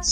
Hey,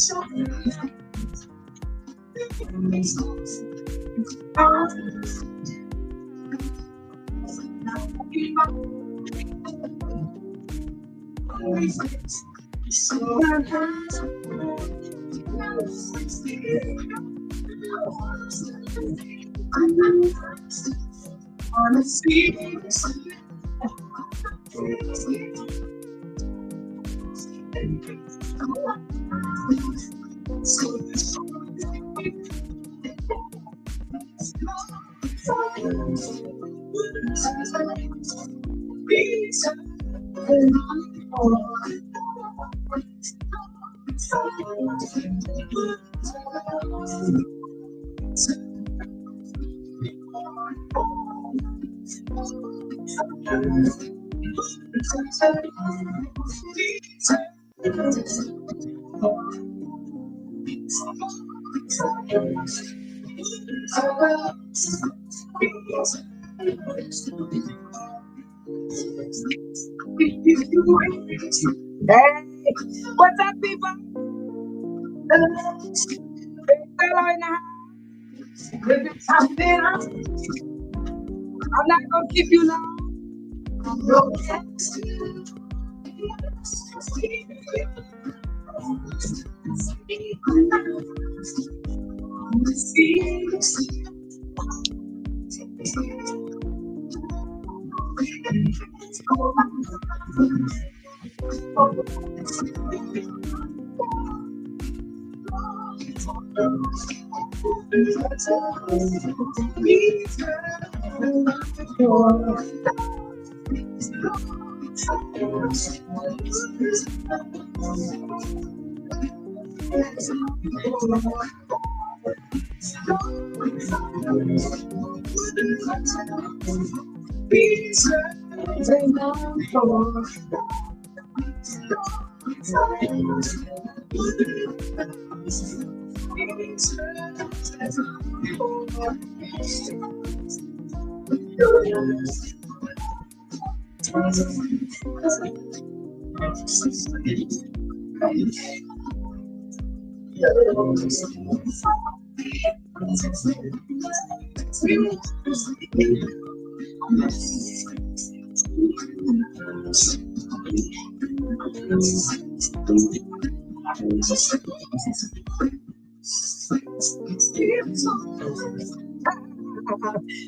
what's up, people? Hello in the house. I'm not gonna keep you long.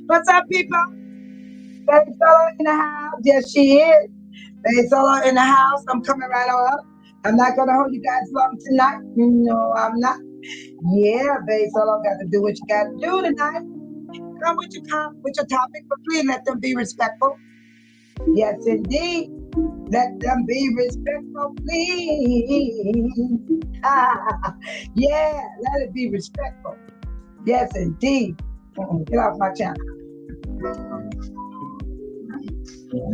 What's up, people? Baby Solo in the house. Yes, she is. Baby Solo in the house. I'm coming right on up. I'm not going to hold you guys long tonight. No, I'm not. Yeah, Baby Solo got to do what you got to do tonight. Come with your topic, but please let them be respectful. Yes, indeed. Let them be respectful, please. Yeah, let it be respectful. Yes, indeed. Get off my channel. Let's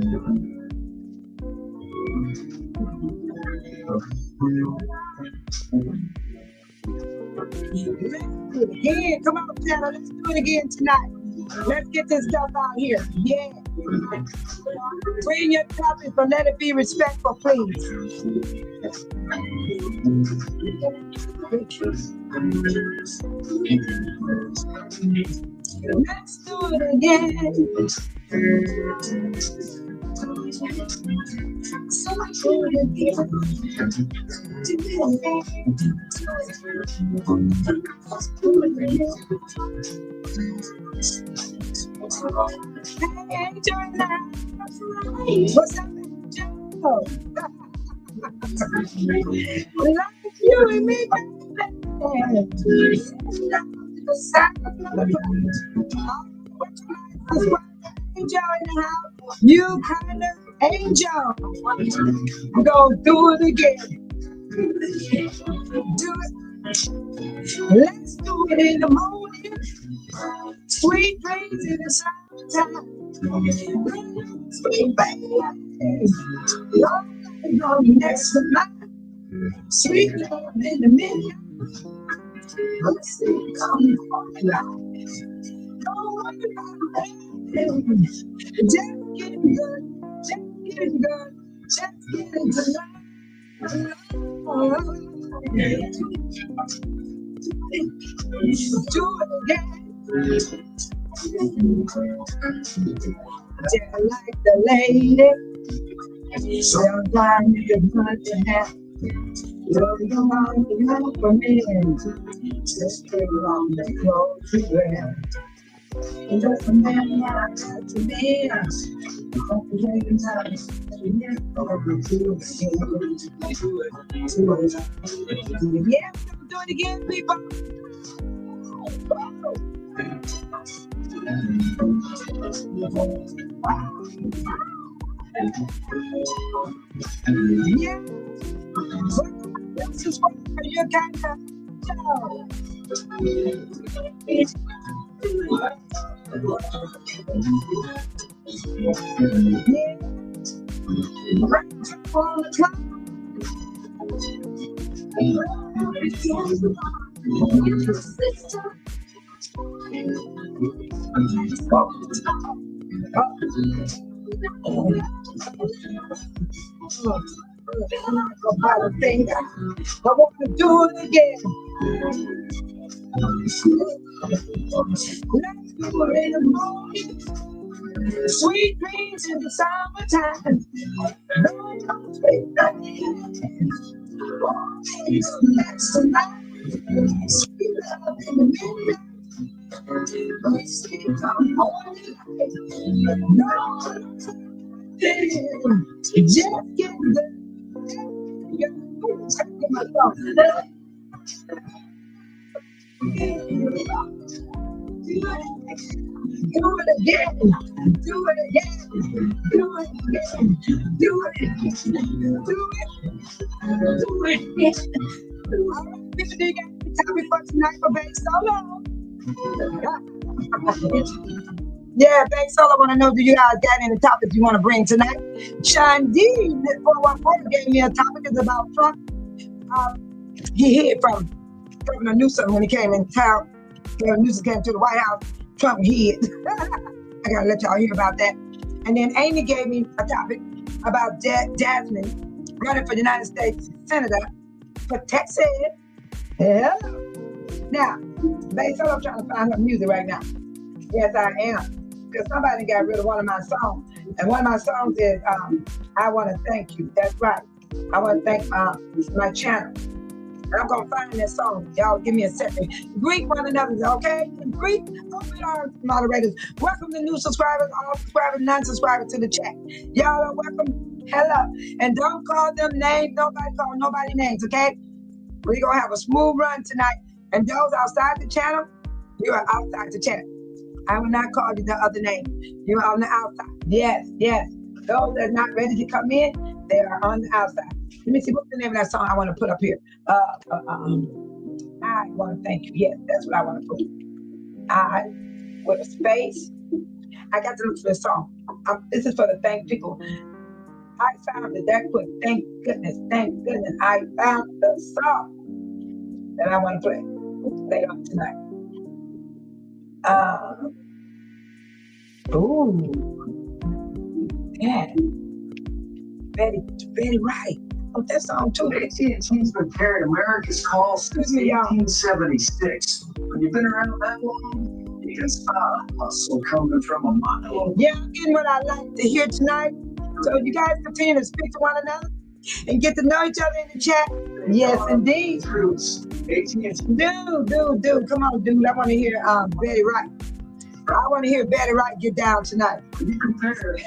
do it again. Come on, channel. Let's do it again tonight. Let's get this stuff out here. Yeah. Bring your topic, but let it be respectful, please. Let's do it again. Hey, Angel. What's up, Angel? Like you and me, baby. Angel in the house. You kind of angel. I'm gonna do it again. Do it. Let's do it in the morning. Sweet dreams in the summertime. Sweet baby. Love next to mine. Sweet love in the midnight. Let's see, come on. Don't worry about it. Just getting good. Just getting good. Just getting good. Do it again. Just like the lady. Sometimes it's not to have. You're the one to help for me. Just put on the clothes you wear. And just a man like to me. Yeah, do it again, people. Yeah, this is what you kind of about a thing. I want to do it again. Let's do it in the morning. Sweet dreams in the summertime. That's the night. Sweet love in the midnight. We sleep on morning. No, just get the. Do it again. Do it again. Do it again. Do it. Do it. Do it. All right, people, do you got any topic for tonight for Bank Solo? Yeah, Bank Solo want to know, do you guys got any topics you want to bring tonight? Sean D, 414, gave me a topic. It's about Trump. He hid from Governor Newsom when he came in town. Governor Newsom came to the White House. Trump hid. I gotta let y'all hear about that. And then Amy gave me a topic about Jasmine running for the United States Senator for Texas. Yeah. Now, Bank Solo, I'm trying to find her music right now. Yes, I am. Because somebody got rid of one of my songs. And one of my songs is I Want to Thank You. That's right. I want to thank my channel. And I'm going to find that song. Y'all give me a second. Greet one another, okay? Greet open arms, moderators. Welcome to new subscribers, all subscribers, non-subscribers to the chat. Y'all are welcome. Hello. And don't call them names. Nobody call nobody names, okay? We're going to have a smooth run tonight. And those outside the channel, you are outside the channel. I will not call you the other name. You're on the outside. Yes, yes. Those that are not ready to come in, they are on the outside. Let me see, what's the name of that song I want to put up here? I Want to Thank You. Yes, that's what I want to put. I, with a space. I got to look for the song. This is for the thank people. I found it that quick. Thank goodness. Thank goodness. I found the song that I want to play later on tonight. Yeah. Very right. Oh, that song too. AT&T's been carrying America's calls since 1876. When you've been around that long, you can spot hustle coming from a mile. Yeah, I'm getting what I like to hear tonight. So you guys continue to speak to one another and get to know each other in the chat. Yes, indeed. AT&T. Dude. Come on, dude. I want to hear Betty Wright. I want to hear Betty Wright get down tonight. You compare.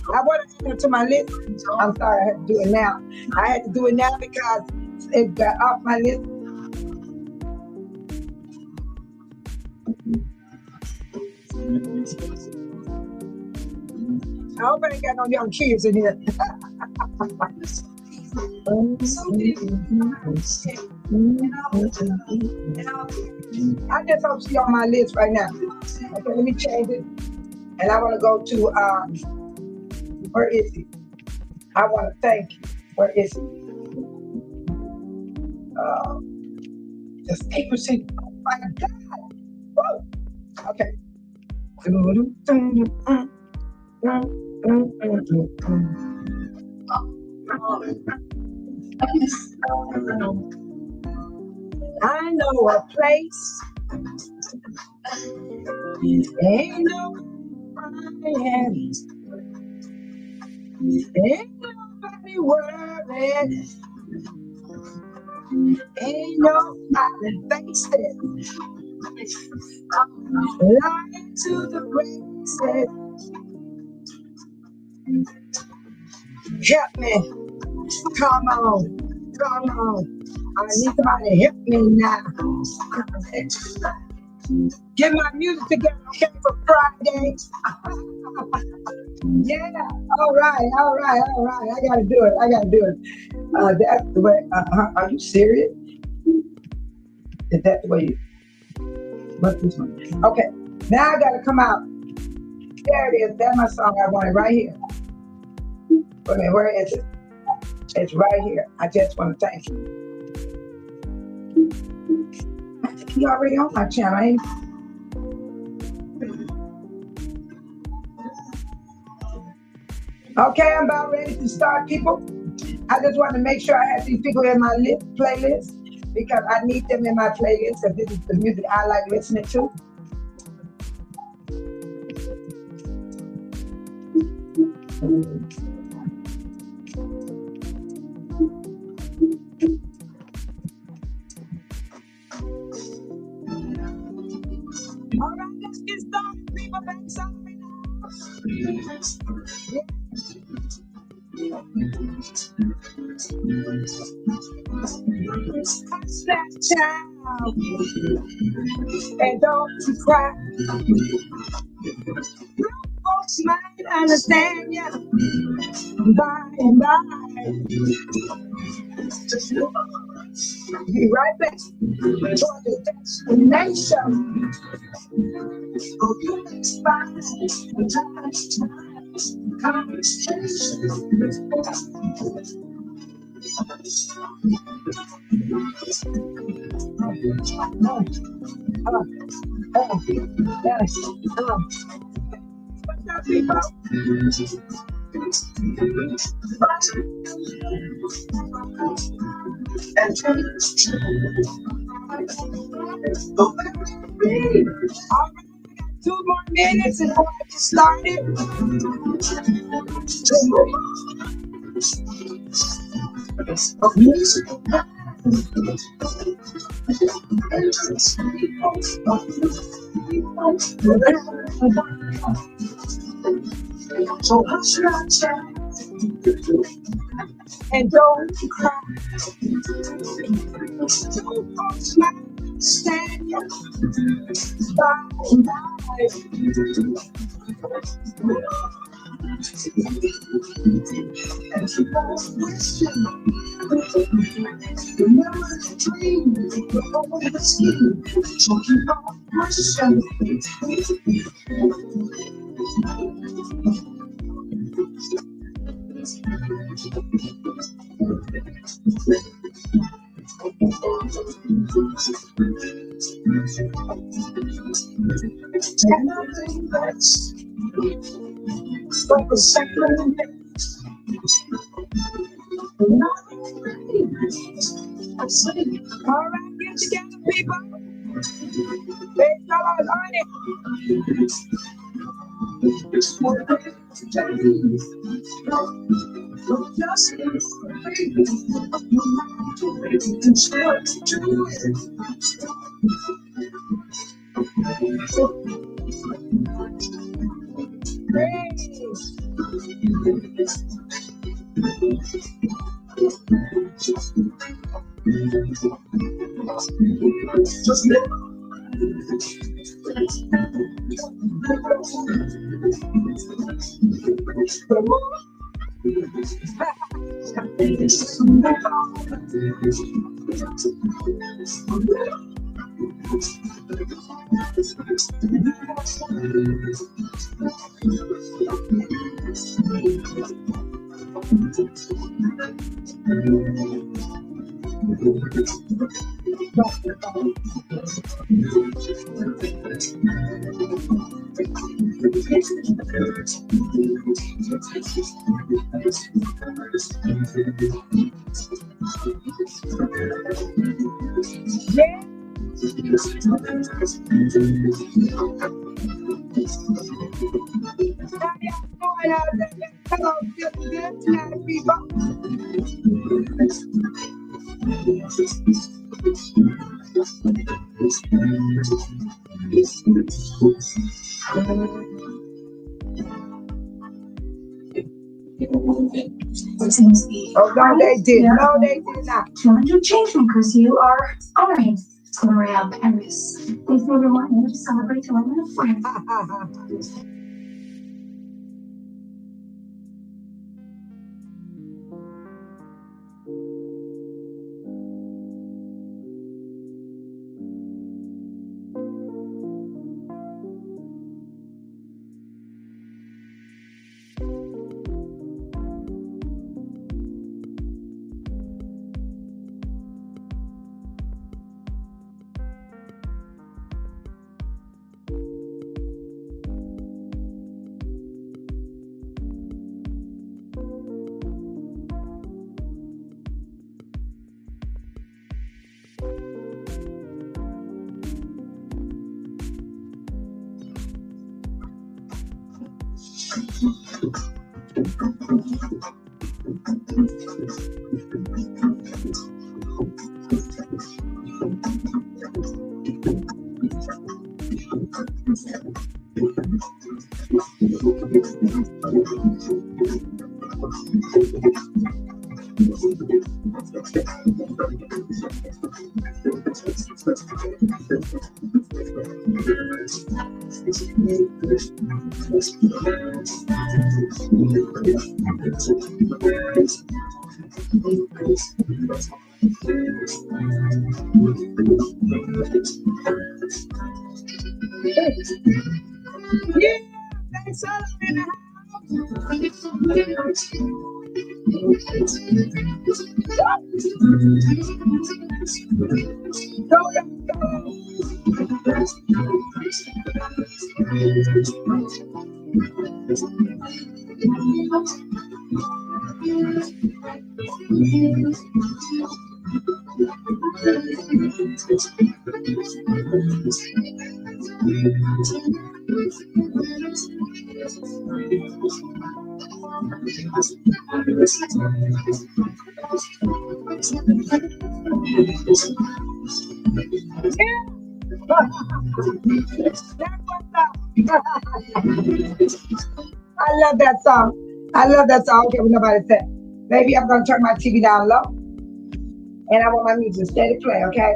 I want to add her to my list. I'm sorry, I had to do it now. I had to do it now because it got off my list. I hope I ain't got no young kids in here. I just hope she's on my list right now. Okay, let me change it. And I want to go to, where is he? I want to thank you. Where is he? Just 8%. Oh my God. Whoa. Okay. I know a place. Ain't no crying. Ain't nobody worried. Ain't no smiling faces. Lying to the graces. Help me. Come on. Come on. I need somebody to help me now. Get my music together, okay, for Friday. Yeah. All right. I gotta do it. That's the way. Are you serious? Is that the way you? What's this one? Okay. Now I gotta come out. There it is. That's my song. I want it right here. Wait a minute. Where is it? It's right here. I just want to thank you. He already on my channel, ain't he? Okay, I'm about ready to start, people. I just want to make sure I have these people in my playlist because I need them in my playlist because this is the music I like listening to. All right, let's get started, people. Make something that child, and don't you cry. Folks might understand ya by and by. Be right back for the destination. What's up, people? All right, 2 more minutes before I get started. So hush your child and don't cry. Don't folks might stand you by and by. And keep on wishing. Remember the dream before the scheme. So keep on wishing. And nothing less but the second. All right, get together, people. Big fellas on it. Just Yeah. How y'all doing out there? Hello, feeling good tonight, people. Oh, no, they did. No, they did not. 200 change makers you are honoring L'Oreal Paris. They say they want you to celebrate your women of France. Yeah, thanks a lot in the I love that song. I love that song. I don't care what nobody said. Maybe I'm going to turn my TV down low. And I want my music to steady play, okay?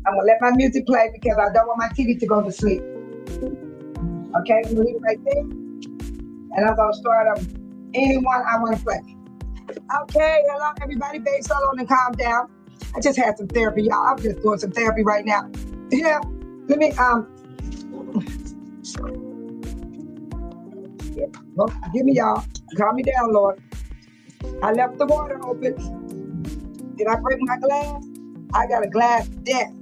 I'm going to let my music play because I don't want my TV to go to sleep. Okay? I'm going to leave it right there. And I'm going to start anyone I want to play. Okay, hello everybody. Babe, solo and calm down. I just had some therapy, y'all. I'm just doing some therapy right now. Yeah. Let me well, give me y'all. Calm me down, Lord. I left the water open. Did I break my glass? I got a glass death.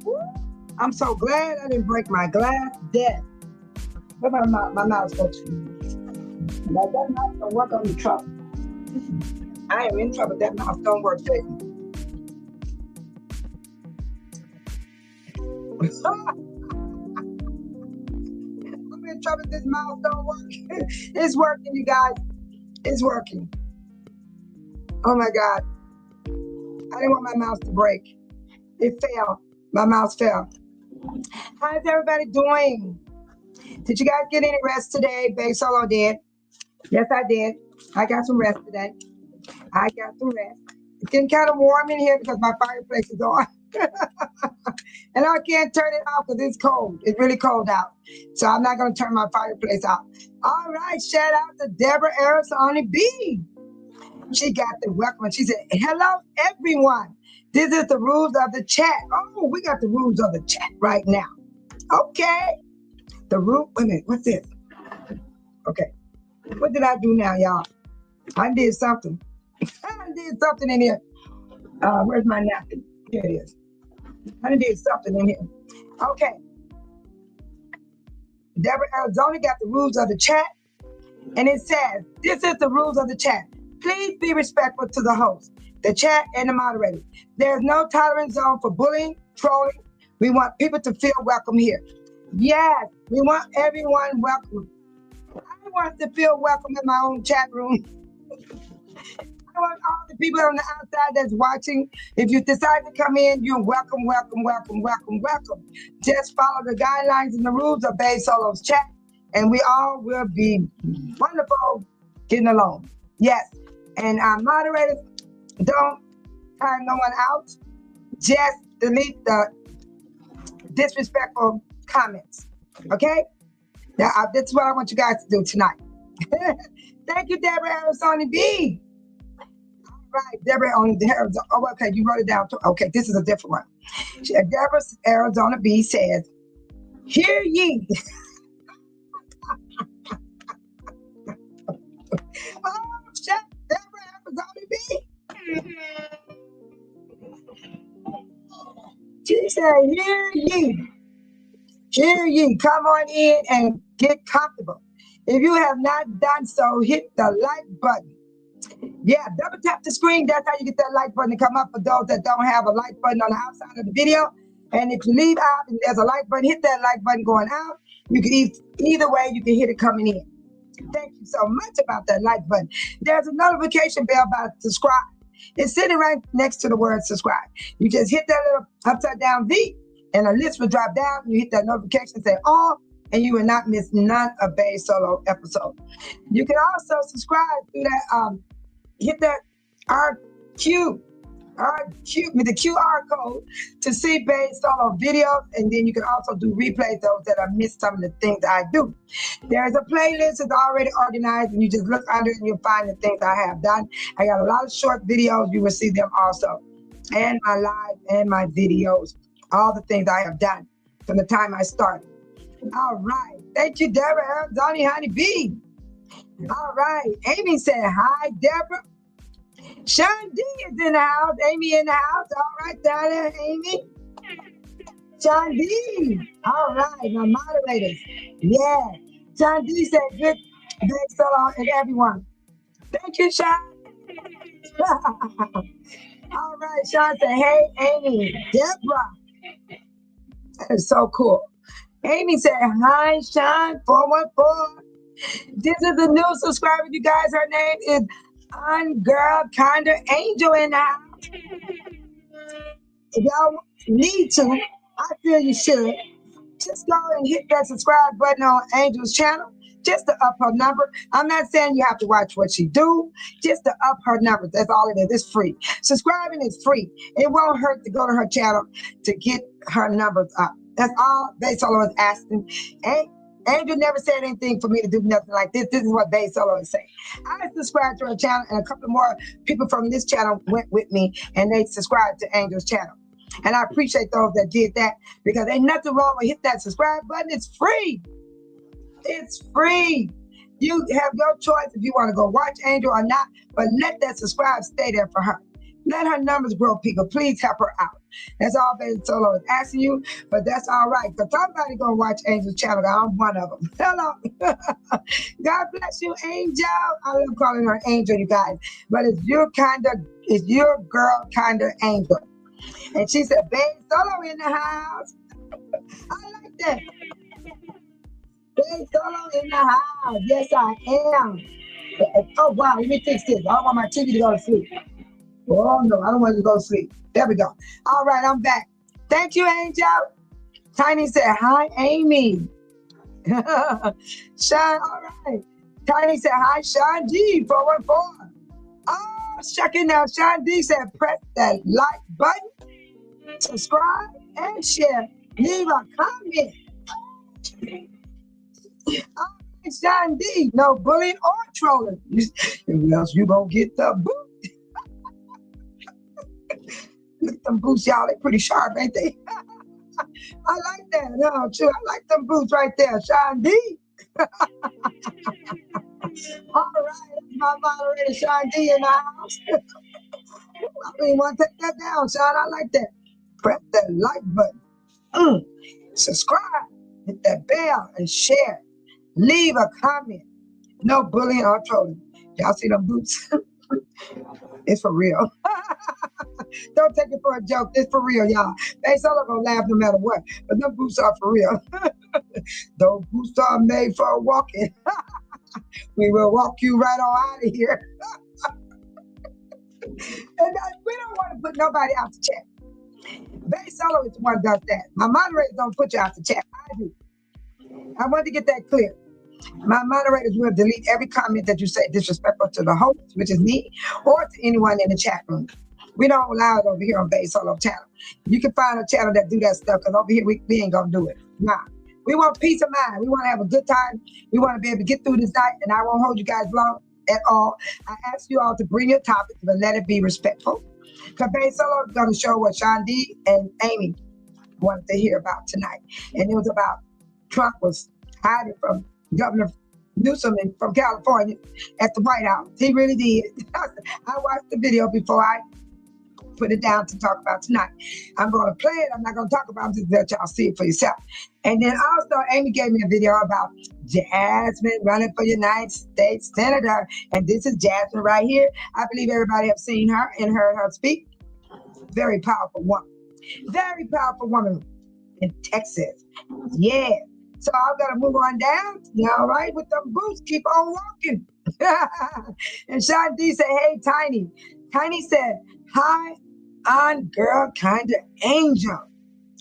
Woo. I'm so glad I didn't break my glass death. Where my mouth goes to? Now that mouth don't work on the trouble. I am in trouble. That mouth don't work, baby. I'm in trouble. This mouth don't work. It's working, you guys. It's working. Oh my God. I didn't want my mouth to break. It fell. My mouth fell. How's everybody doing? Did you guys get any rest today? Babe Solo did. Yes, I did. I got some rest today. I got some rest. It's getting kind of warm in here because my fireplace is on. And I can't turn it off because it's cold. It's really cold out. So I'm not going to turn my fireplace off. All right. Shout out to Deborah Arizona B. She got the welcome. She said, hello, everyone. This is the rules of the chat. Oh, we got the rules of the chat right now. Okay. The rule. Wait a minute. What's this? Okay. What did I do now, y'all? I did something. I did something in here. Where's my napkin? Here it is. I did something in here. Okay. Deborah Arizona got the rules of the chat. And it says, this is the rules of the chat. Please be respectful to the host. the chat, and the moderator. There's no tolerance zone for bullying, trolling. We want people to feel welcome here. Yes, we want everyone welcome. I want to feel welcome in my own chat room. I want all the people on the outside that's watching. If you decide to come in, you're welcome, welcome, welcome, welcome, welcome. Just follow the guidelines and the rules of Bae Solo's chat, and we all will be wonderful getting along. Yes, and our moderators, don't turn no one out. Just delete the disrespectful comments. Okay? Now, this is what I want you guys to do tonight. Thank you, Deborah Arizona B. All right, Deborah on Arizona. Oh, okay, you wrote it down. Okay, this is a different one. Deborah Arizona B says, "Hear ye." Oh, shut Deborah Arizona B. She said, "Hear ye. Hear ye, come on in and get comfortable. If you have not done so, hit the like button." Yeah, double tap the screen. That's how you get that like button to come up for those that don't have a like button on the outside of the video. And if you leave out and there's a like button, hit that like button going out. You can either way, you can hit it coming in. Thank you so much about that like button. There's a notification bell about subscribe. It's sitting right next to the word subscribe. You just hit that little upside down V, and a list will drop down. You hit that notification, say all, and you will not miss none of Bae Solo episode. You can also subscribe through that, hit that the QR code to see Bae Solo videos, and then you can also do replays, those that have missed some of the things I do. There's a playlist that's already organized, and you just look under it and you'll find the things I have done. I got a lot of short videos. You will see them also, and my live and my videos. All the things I have done from the time I started. All right. Thank you, Deborah. Donnie Honey B. All right. Amy said, "Hi, Deborah." Sean D is in the house. Amy in the house. All right, down there, Amy. Sean D. All right, my moderators. Yeah. Sean D said, "Good day, Solo, and everyone." Thank you, Sean. All right, Sean said, "Hey, Amy, Deborah." That is so cool. Amy said, "Hi, Sean, 414. This is a new subscriber, you guys. Her name is Girl Kinda Angel in the house. If y'all need to, I feel you should. Just go and hit that subscribe button on Angel's channel, just to up her number. I'm not saying you have to watch what she do, just to up her numbers. That's all it is. It's free. Subscribing is free. It won't hurt to go to her channel to get her numbers up. That's all Bae Solo is asking. Angel never said anything for me to do nothing like this. This is what Bae Solo is saying. I subscribed to her channel, and a couple more people from this channel went with me, and they subscribed to Angel's channel. And I appreciate those that did that, because ain't nothing wrong with hit that subscribe button. It's free. It's free. You have your choice if you want to go watch Angel or not, but let that subscribe stay there for her. Let her numbers grow, people. Please help her out. That's all Bae Solo is asking you, but that's all right, because somebody gonna watch Angel's channel. I'm one of them. Hello. God bless you, Angel. I love calling her Angel, you guys, but it's your girl kinda Angel. And she said, "Bae Solo in the house." I like that. Bae Solo in the house. Yes, I am. Oh, wow. Let me fix this. I don't want my TV to go to sleep. Oh, no. I don't want it to go to sleep. There we go. All right. I'm back. Thank you, Angel. Tiny said, "Hi, Amy." Sean, all right. Tiny said, "Hi, Sean G, 414. Oh, shucking now. Sean D said, "Press that like button, subscribe, and share. Leave a comment." All right, Sean D, no bullying or trolling. Or else you gonna get the boot. Look at them boots, y'all. They pretty sharp, ain't they? I like that. No, true. I like them boots right there, Sean D. All right, my moderator, Sean D, in the house. I really want to take that down, Sean. I like that. Press that like button. Subscribe, hit that bell, and share. Leave a comment. No bullying or trolling. Y'all see them boots? It's for real. Don't take it for a joke. It's for real, y'all. They solo gonna laugh no matter what. But them boots are for real. Those boots are made for walking. We will walk you right on out of here. And we don't want to put nobody out the chat. Bay Solo is the one that does that. My moderators don't put you out the chat. I do. I want to get that clear. My moderators will delete every comment that you say disrespectful to the host, which is me, or to anyone in the chat room. We don't allow it over here on Bay Solo channel. You can find a channel that do that stuff, because over here we ain't gonna do it. Nah. We want peace of mind. We want to have a good time. We want to be able to get through this night, and I won't hold you guys long at all. I ask you all to bring your topics, but let it be respectful. Because Bay Solo is going to show what Sean D and Amy wanted to hear about tonight. And it was about Trump was hiding from Governor Newsom from California at the White House. He really did. I watched the video before I put it down to talk about tonight. I'm going to play it. I'm not going to talk about it. Just let y'all see it for yourself. And then also, Amy gave me a video about Jasmine running for United States Senator. And this is Jasmine right here. I believe everybody have seen her and heard her speak. Very powerful woman. Very powerful woman in Texas. Yeah. So I'm going to move on down. You all right with them boots? Keep on walking. And Sean D said, hey, Tiny. Tiny said, hi, I'm girl kind of angel.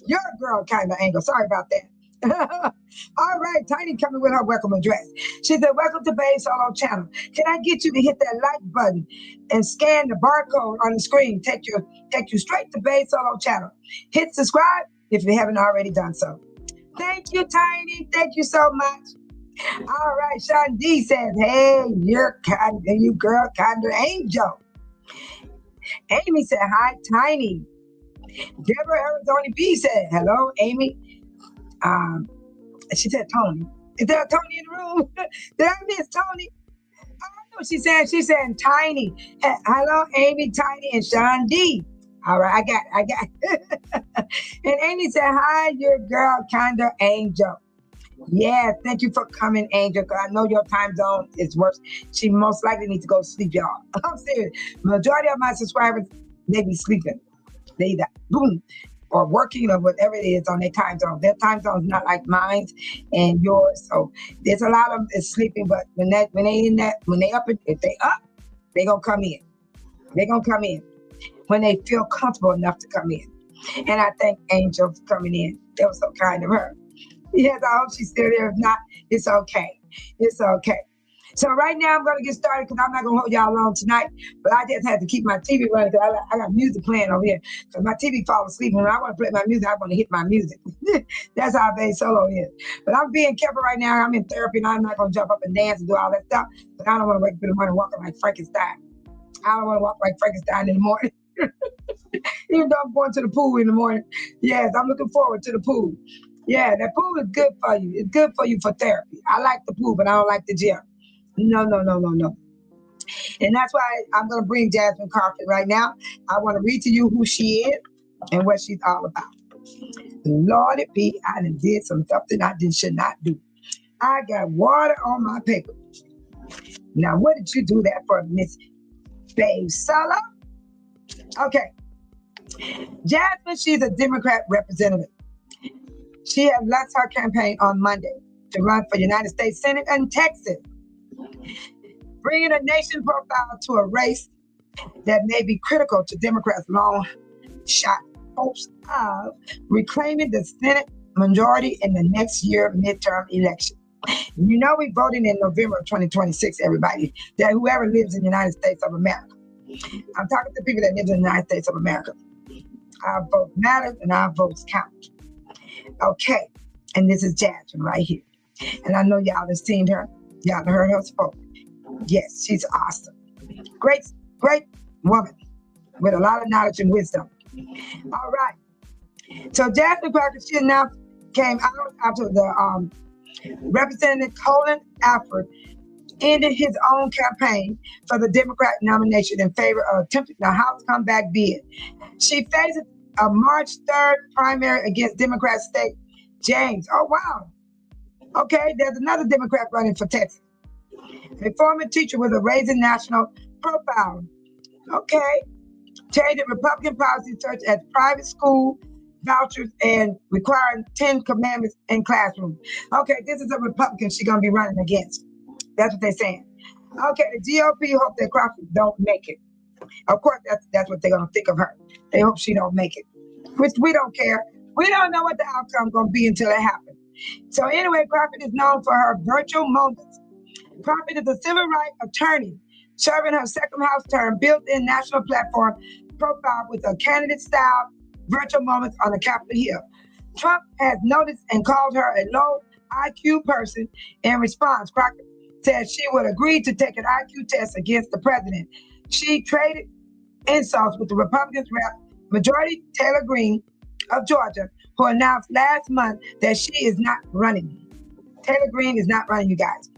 You're a girl kind of angel. Sorry about that. All right, Tiny coming with her welcome address. She said, welcome to Bay Solo channel. Can I get you to hit that like button and scan the barcode on the screen? Take you straight to Bay Solo channel. Hit subscribe if you haven't already done so. Thank you, Tiny. Thank you so much. All right, Sean D says, hey, you girl kind of angel. Amy said, hi, Tiny. Deborah Arizona B said, hello, Amy. She said, Tony. Is there a Tony in the room? Did I miss Tony? I don't know. She said, Tiny. Hello, Amy, Tiny, and Sean D. All right, I got And Amy said, hi, your girl, kind of angel. Yeah, thank you for coming, Angel, because I know your time zone is worse. She most likely needs to go to sleep, y'all. I'm serious. Majority of my subscribers, they be sleeping. They either boom or working or whatever it is on their time zone. Their time zone is not like mine and yours. So there's a lot of them is sleeping, but when they up, if they up, they gonna come in. They gonna come in when they feel comfortable enough to come in. And I thank Angel for coming in. That was so kind of her. Yes, I hope she's still there. If not, it's okay. It's okay. So right now I'm going to get started because I'm not going to hold y'all long tonight. But I just had to keep my TV running because I got music playing over here. Because my TV falls asleep. And when I want to play my music, I want to hit my music. That's how Bay Solo is. But I'm being careful right now. I'm in therapy and I'm not going to jump up and dance and do all that stuff. But I don't want to wake up in the morning walking like Frankenstein. I don't want to walk like Frankenstein in the morning. Even though I'm going to the pool in the morning. Yes, I'm looking forward to the pool. Yeah, that pool is good for you. It's good for you for therapy. I like the pool, but I don't like the gym. No. And that's why I'm going to bring Jasmine Carpet right now. I want to read to you who she is and what she's all about. Lordy P, I done did something I should not do. I got water on my paper. Now, what did you do that for, Miss Bay Solo? Okay. Jasmine, she's a Democrat representative. She has launched her campaign on Monday to run for United States Senate in Texas, bringing a nation profile to a race that may be critical to Democrats' long-shot hopes of reclaiming the Senate majority in the next year midterm election. You know we're voting in November of 2026, everybody, that whoever lives in the United States of America. I'm talking to people that live in the United States of America. Our vote matters and our votes count. Okay, and this is Jasmine right here. And I know y'all have seen her. Y'all have heard her spoke. Yes, she's awesome. Great woman with a lot of knowledge and wisdom. All right. So Jasmine Parker, she now came out after the Representative Colin Alford ended his own campaign for the Democrat nomination in favor of attempting the House comeback bid. She faces a March 3rd primary against Democrat State James. Oh, wow. Okay, there's another Democrat running for Texas. A former teacher with a Raising National profile. Okay. Changing Republican policy such as private school vouchers and requiring 10 commandments in classrooms. Okay, this is a Republican she's going to be running against. That's what they're saying. Okay, the GOP hope that Crockett don't make it. Of course, that's what they're going to think of her. They hope she don't make it, which we don't care. We don't know what the outcome going to be until it happens. So anyway, Crockett is known for her virtual moments. Crockett is a civil rights attorney serving her second House term, built-in national platform profile with a candidate-style virtual moments on the Capitol Hill. Trump has noticed and called her a low IQ person. In response, Crockett said she would agree to take an IQ test against the president. She traded insults with the Republicans rep Majority Taylor Greene of Georgia, who announced last month that she is not running. Taylor Greene is not running, you guys.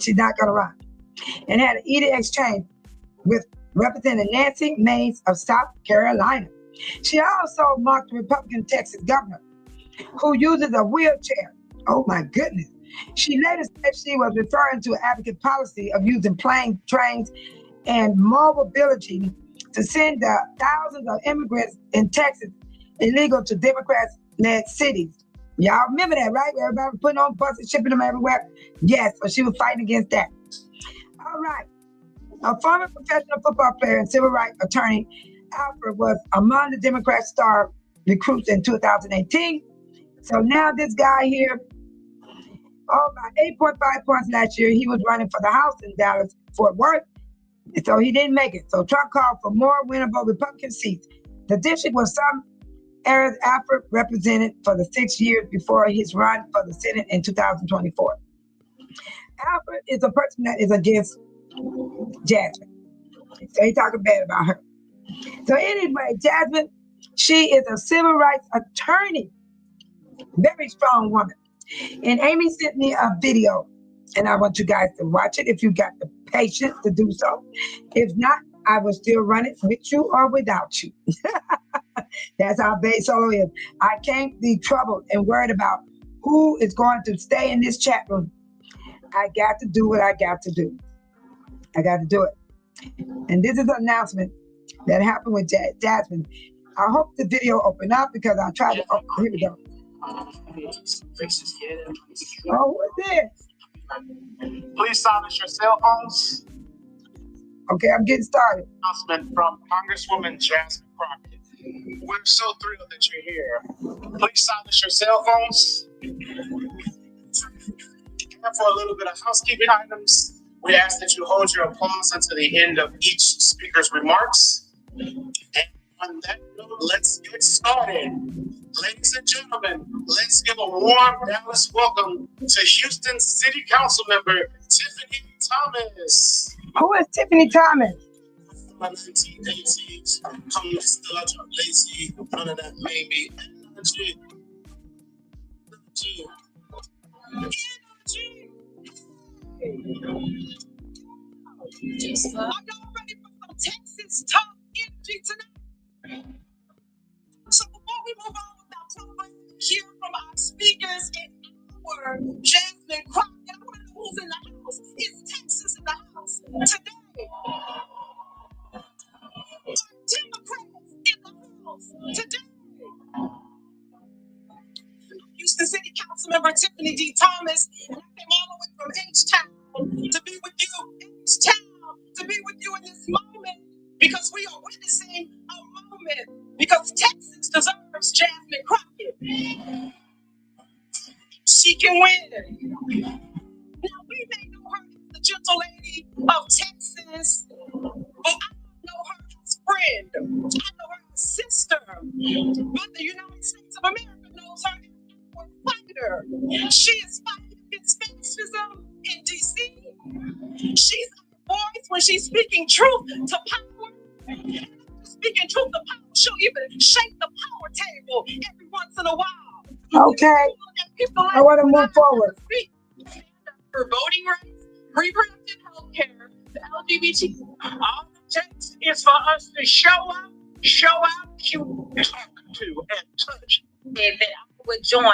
She's not going to run. And had an heated exchange with Representative Nancy Mace of South Carolina. She also mocked the Republican Texas governor, who uses a wheelchair. Oh my goodness. She later said she was referring to an advocate policy of using planes, trains, and mobility to send the thousands of immigrants in Texas illegal to Democrat-led cities. Y'all remember that, right? Everybody was putting on buses, shipping them everywhere. Yes, so she was fighting against that. All right. A former professional football player and civil rights attorney, Alfred, was among the Democrat star recruits in 2018. So now this guy here, by 8.5 points last year, he was running for the House in Dallas, Fort Worth. So he didn't make it. So Trump called for more winnable Republican seats. The district was some areas Alfred represented for the 6 years before his run for the Senate in 2024. Alfred is a person that is against Jasmine. So he talking bad about her. So anyway, Jasmine, she is a civil rights attorney. Very strong woman. And Amy sent me a video, and I want you guys to watch it if you got the patience to do so. If not, I will still run it with you or without you. That's how Bay Solo is. I can't be troubled and worried about who is going to stay in this chat room. I got to do what I got to do. I got to do it. And this is an announcement that happened with Jasmine. I hope the video opened up because I tried to. Oh, here we go. Oh, what's this? Please silence your cell phones. Okay, I'm getting started. Announcement from Congresswoman Jasmine Crockett. We're so thrilled that you're here. Please silence your cell phones. And for a little bit of housekeeping items, we ask that you hold your applause until the end of each speaker's remarks. And on that note, let's get started. Ladies and gentlemen, let's give a warm Dallas welcome to Houston City Council member Tiffany Thomas. Who is Tiffany Thomas? My 1980s, come still out your lazy, none of that maybe. Energy. Are y'all ready for some Texas talk energy tonight? So before we move on with our program, hear from our speakers and our Jasmine Crockett, I want to know who's in the house. Is Texas in the house today? Democrats in the house today. Houston City Council member Tiffany D. Thomas, and I came all the way from H-Town to be with you, H-Town, to be with you in this moment, because we are witnessing a moment, because Texas deserves Jasmine Crockett. She can win. Now, we may know her as the gentle lady of Texas, but I know her as friend. I know her as sister. But the United States of America knows her as our fighter. She is fighting against fascism in D.C. She's our voice when she's speaking truth to power. Speaking truth to power, she'll even shake the power table every once in a while. Okay. I want to move forward. For voting rights, reproductive health care, the LGBT. All it takes is for us to show out, talk to, and touch. And that I would join.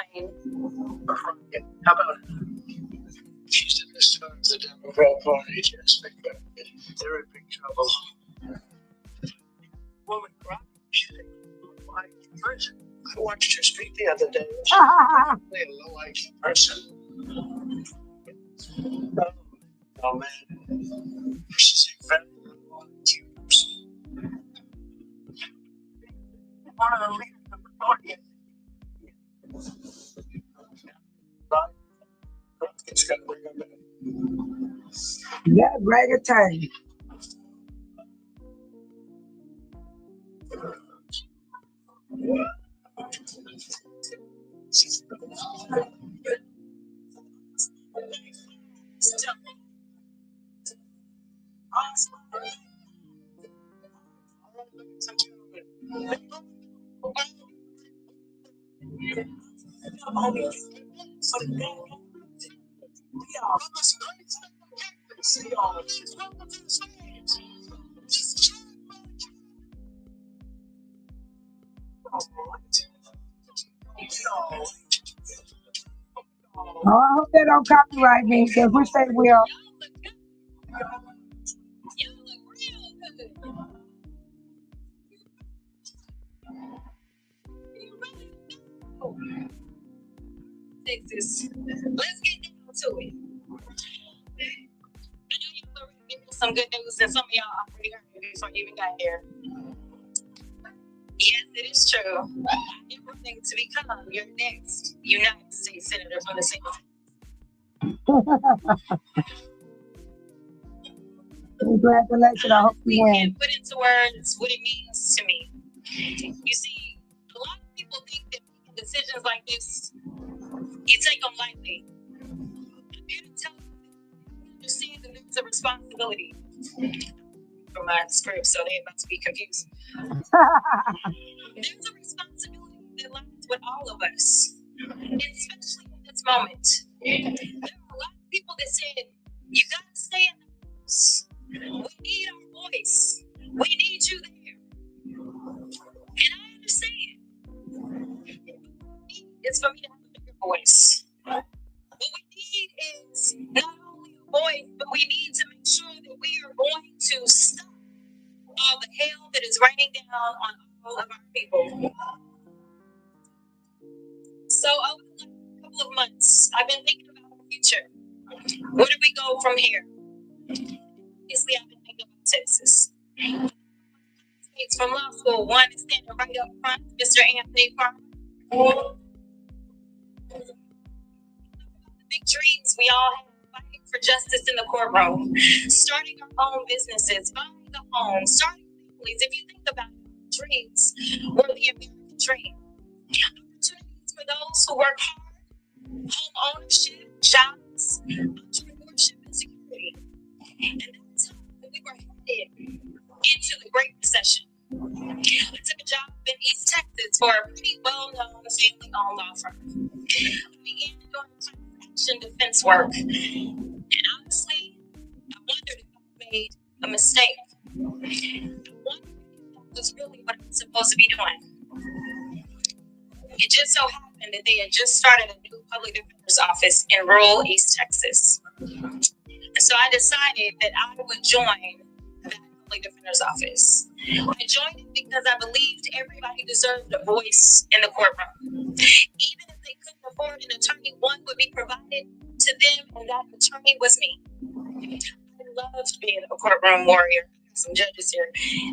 Crockett. How about Houston, this time the Democrat Party just they're a big trouble. Woman cried. She said, "Low IQ person." I watched her speak the other day. She's a low IQ person. Oh man. She's a very low IQ person. One of the leaders of the party. Right? It's got to bring her back. Yeah, break a time. Oh, I hope they don't copyright me because we say will. Texas. Let's get down to it. I know y'all already gave me some good news, and some of y'all already heard it before you even got here. Yes, it is true. I'm running to become your next United States Senator from the state. Congratulations, I hope you win. Put into words what it means to me. You see, a lot of people think that making decisions like this, you take them lightly. I'm here to tell you that you understand that there's a responsibility for my script, so they're about to be confused. There's a responsibility that lies with all of us, especially in this moment. There are a lot of people that said, you gotta stay in the house. We need our voice. We need you there. And I understand. It's for me to have a bigger voice. What we need is not only a voice, but we need to make sure that we are going to stop all the hell that is raining down on all of our people. So over the last couple of months, I've been thinking about the future. Where do we go from here? Obviously, I've been thinking about Texas. States from law school, one is standing right up front, Mr. Anthony Farmer. The big dreams we all have, fighting for justice in the courtroom, starting our own businesses, buying a home, starting families. If you think about it, dreams were the American dream. Opportunities for those who work hard, home ownership, jobs, entrepreneurship, and security. And that's how we were headed into the Great Recession. I took a job in East Texas for a pretty well-known family-owned law firm. I began doing class action defense work, and honestly, I wondered if I made a mistake. I wondered if that was really what I was supposed to be doing. It just so happened that they had just started a new public defender's office in rural East Texas. And so I decided that I would join that public defender's office. I joined it because I believed everybody deserved a voice in the courtroom. Even if they couldn't afford an attorney, one would be provided to them, and that attorney was me. I loved being a courtroom warrior. Some judges here,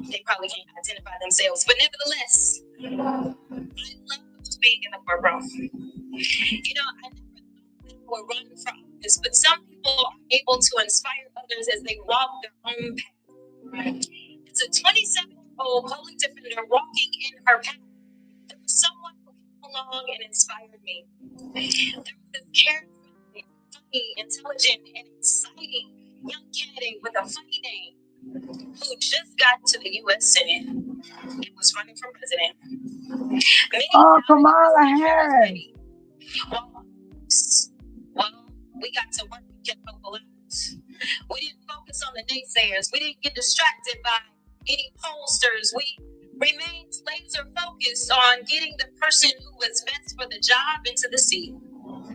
they probably can't identify themselves, but nevertheless, I loved being in the courtroom. You know, I never thought that I would run for office, but some people are able to inspire others as they walk their own path. It's a 27-year-old public defender walking in her path. There was someone who came along and inspired me. There was this charismatic, funny, intelligent, and exciting young candidate with a funny name who just got to the U.S. Senate and was running for president. Oh, Kamala Harris. Well, we got to work and kept hope alive. We didn't focus on the naysayers. We didn't get distracted by any pollsters. We remained laser focused on getting the person who was best for the job into the seat.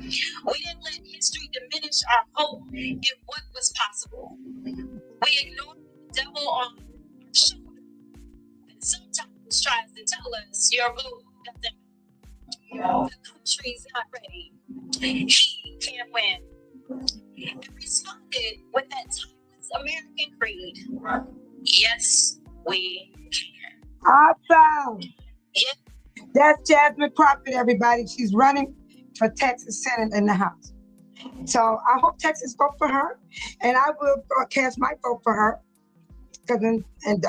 We didn't let history diminish our hope in what was possible. We ignored the devil on our shoulder and sometimes tries to tell us your vote doesn't matter. The country's not ready. He can't win. And responded with that timeless American creed. Yes, we can. Awesome. Yes. That's Jasmine Crockett, everybody. She's running for Texas Senate in the House. So I hope Texas vote for her, and I will cast my vote for her because in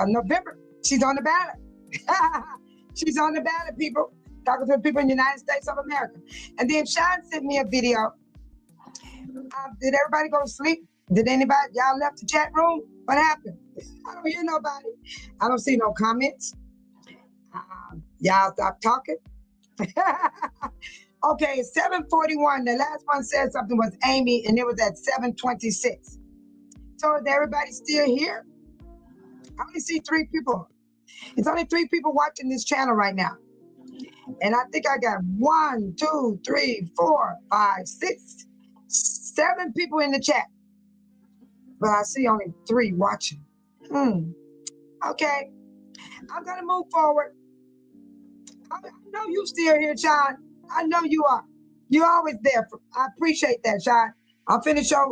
November she's on the ballot. She's on the ballot, people. Talking to the people in the United States of America. And then Sean sent me a video. Did everybody go to sleep? Did anybody? Y'all left the chat room? What happened? I don't hear nobody. I don't see no comments. Y'all stop talking. Okay, it's 7:41. The last one said something was Amy, and it was at 7:26. So is everybody still here? I only see 3 people. It's only 3 people watching this channel right now. And I think I got 1, 2, 3, 4, 5, 6, 7 people in the chat. But I see only 3 watching. Okay. I'm going to move forward. I know you still here, Sean. I know you are. You're always there. I appreciate that, Sean. I'll finish show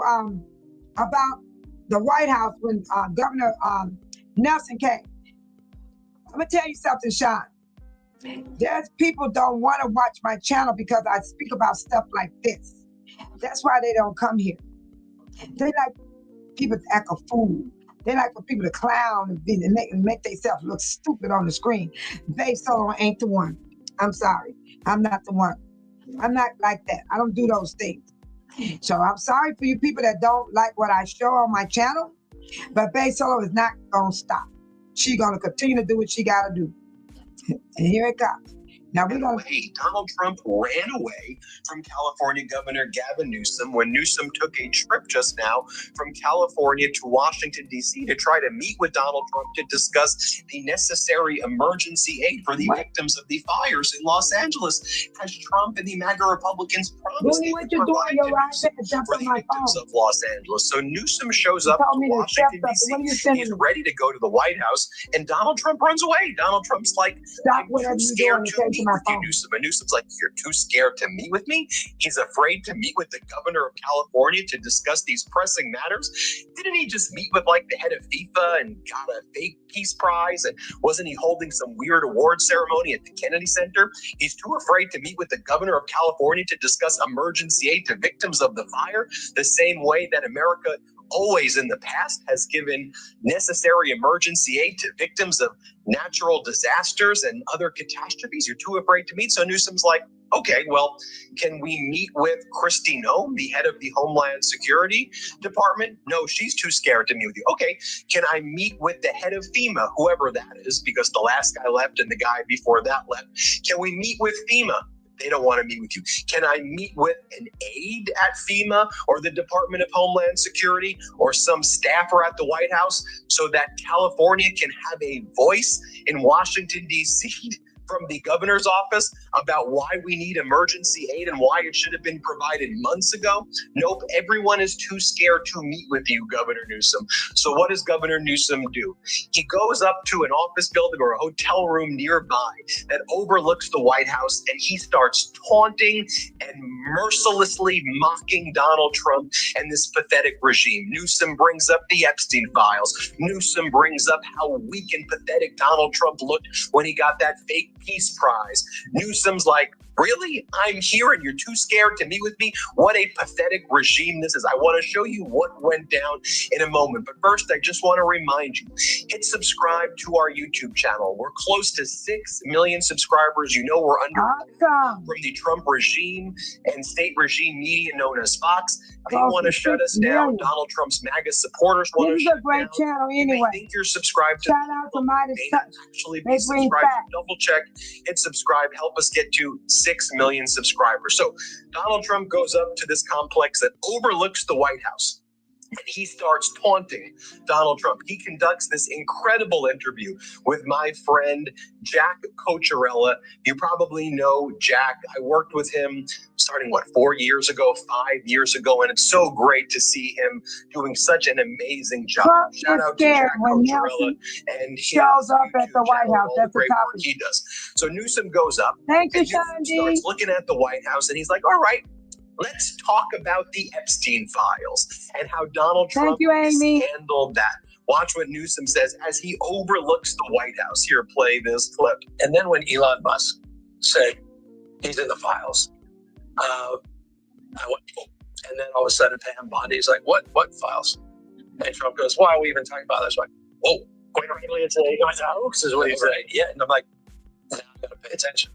about the White House when Governor Nelson came. I'm going to tell you something, Sean. There's people don't want to watch my channel because I speak about stuff like this. That's why they don't come here. They like people to act a fool. They like for people to clown and make themselves look stupid on the screen. Babe Solo ain't the one. I'm sorry. I'm not the one. I'm not like that. I don't do those things. So I'm sorry for you people that don't like what I show on my channel, but Babe Solo is not going to stop. She's going to continue to do what she got to do. And here it comes. Now we're going to... Donald Trump ran away from California Governor Gavin Newsom when Newsom took a trip just now from California to Washington, D.C. to try to meet with Donald Trump to discuss the necessary emergency aid for the victims of the fires in Los Angeles, as Trump and the MAGA Republicans promised to provide for the victims of Los Angeles. So Newsom shows up to Washington, D.C. He's ready to go to the White House, and Donald Trump runs away. Donald Trump's like, I'm too scared to meet with you, Newsom. And Newsom's like, you're too scared to meet with me? He's afraid to meet with the governor of California to discuss these pressing matters. Didn't he just meet with like the head of FIFA and got a fake peace prize? And wasn't he holding some weird award ceremony at the Kennedy Center? He's too afraid to meet with the governor of California to discuss emergency aid to victims of the fire, the same way that America always in the past has given necessary emergency aid to victims of natural disasters and other catastrophes. You're too afraid to meet. So Newsom's like, okay, well, can we meet with Kristi Noem, the head of the Homeland Security Department? No, she's too scared to meet with you. Okay, can I meet with the head of FEMA, whoever that is, because the last guy left and the guy before that left? Can we meet with FEMA? They don't want to meet with you. Can I meet with an aide at FEMA or the Department of Homeland Security or some staffer at the White House so that California can have a voice in Washington, D.C. from the governor's office about why we need emergency aid and why it should have been provided months ago? Nope, everyone is too scared to meet with you, Governor Newsom. So what does Governor Newsom do? He goes up to an office building or a hotel room nearby that overlooks the White House, and he starts taunting and mercilessly mocking Donald Trump and this pathetic regime. Newsom brings up the Epstein files. Newsom brings up how weak and pathetic Donald Trump looked when he got that fake peace prize. Newsom's like, really? I'm here and you're too scared to meet with me? What a pathetic regime this is. I want to show you what went down in a moment. But first, I just want to remind you, hit subscribe to our YouTube channel. We're close to 6 million subscribers. You know we're under from the Trump regime and state regime media known as Fox. They want to shut us down. Donald Trump's MAGA supporters want to shut us down. This is a great channel anyway. I think you're subscribed to. Shout out to Midas Touch. Actually be subscribed. Double check, hit subscribe, help us get to 6 million subscribers. So Donald Trump goes up to this complex that overlooks the White House. and he starts taunting Donald Trump. He conducts this incredible interview with my friend Jack Cocciarella. You probably know Jack. I worked with him starting, 4 years ago, 5 years ago, and it's so great to see him doing such an amazing job. Trump Shout is out to scared Jack when Cocciarella Nelson and his shows up at the YouTube White channel, House. all the That's the great work topic. he does. So Newsom goes up, Thank you, and Newsom Sean starts D. looking at the White House, and he's like, all right, let's talk about the Epstein files and how Donald Thank Trump you, Amy. handled that. Watch what Newsom says as he overlooks the White House. Here, play this clip. And then when Elon Musk said he's in the files, I went, oh. And then all of a sudden Pam Bondi's like, what files? And Trump goes, why are we even talking about this? I'm like, whoa, quite frankly, it's a hoax is what he's saying. Yeah, and I'm like, now I gotta pay attention.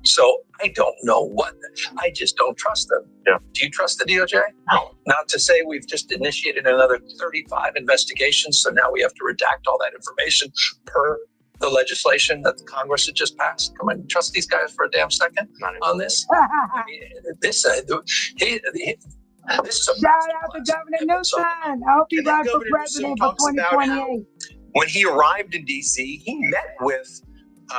So I don't know I just don't trust them. Yeah. Do you trust the DOJ? No. Not to say we've just initiated another 35 investigations, so now we have to redact all that information per the legislation that the Congress had just passed. Come on, trust these guys for a damn second on this. I mean, this is a Shout out to Governor Newsom. I hope he And then runs for Governor president Newsom for talks about 2028. when he arrived in D.C., he met with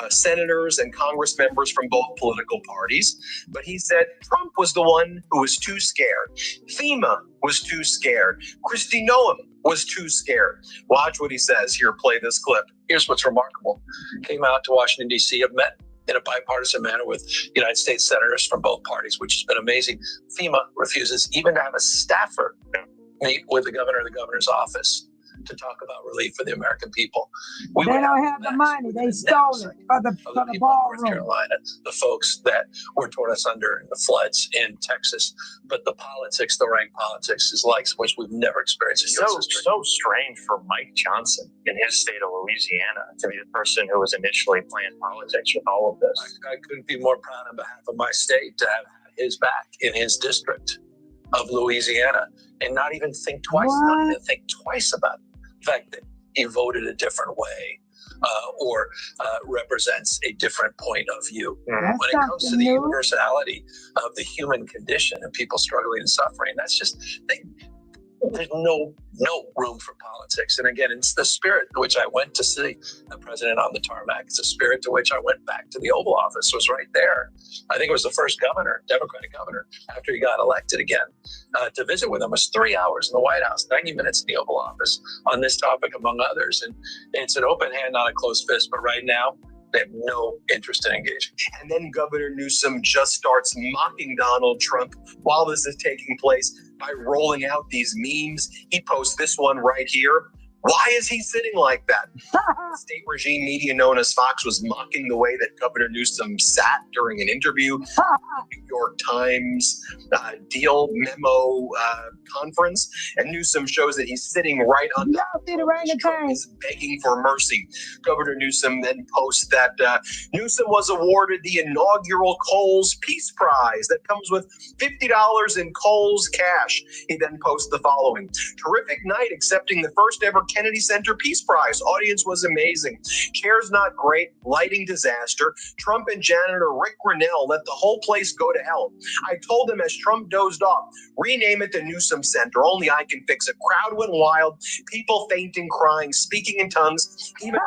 senators and Congress members from both political parties, but he said Trump was the one who was too scared. FEMA was too scared. Kristi Noem was too scared. Watch what he says. Here, play this clip. Here's what's remarkable. Came out to Washington, D.C., have met in a bipartisan manner with United States senators from both parties, which has been amazing. FEMA refuses even to have a staffer meet with the governor of the governor's office to talk about relief for the American people. They don't have the money. They stole it for the people in North ballroom. Carolina, the folks that were torn us under in the floods in Texas. But the politics, the rank politics, is like which we've never experienced in U.S. history. So strange for Mike Johnson in his state of Louisiana to be the person who was initially playing politics with all of this. I couldn't be more proud on behalf of my state to have his back in his district of Louisiana and not even think twice, about it. The fact that he voted a different way or represents a different point of view. That's when it comes to the new. universality of the human condition and people struggling and suffering, that's just, there's no room for politics. And again, it's the spirit to which I went to see the president on the tarmac. It's the spirit to which I went back to the Oval Office, was right there. I think it was the first governor, Democratic governor, after he got elected again, to visit with him. It was 3 hours in the White House, 90 minutes in the Oval Office on this topic, among others. And it's an open hand, not a closed fist. But right now, they have no interest in engaging. And then Governor Newsom just starts mocking Donald Trump while this is taking place by rolling out these memes. He posts this one right here. Why is he sitting like that? The state regime media known as Fox was mocking the way that Governor Newsom sat during an interview at the New York Times deal memo conference. And Newsom shows that he's sitting right on Y'all see the orangutan? is begging for mercy. Governor Newsom then posts that Newsom was awarded the inaugural Kohl's Peace Prize that comes with $50 in Kohl's cash. He then posts the following. Terrific night accepting the first ever Kennedy Center Peace Prize. Audience was amazing. Chairs not great. Lighting disaster. Trump and janitor Rick Grinnell let the whole place go to hell. I told him as Trump dozed off, rename it the Newsom Center. Only I can fix it. Crowd went wild. People fainting, crying, speaking in tongues. Even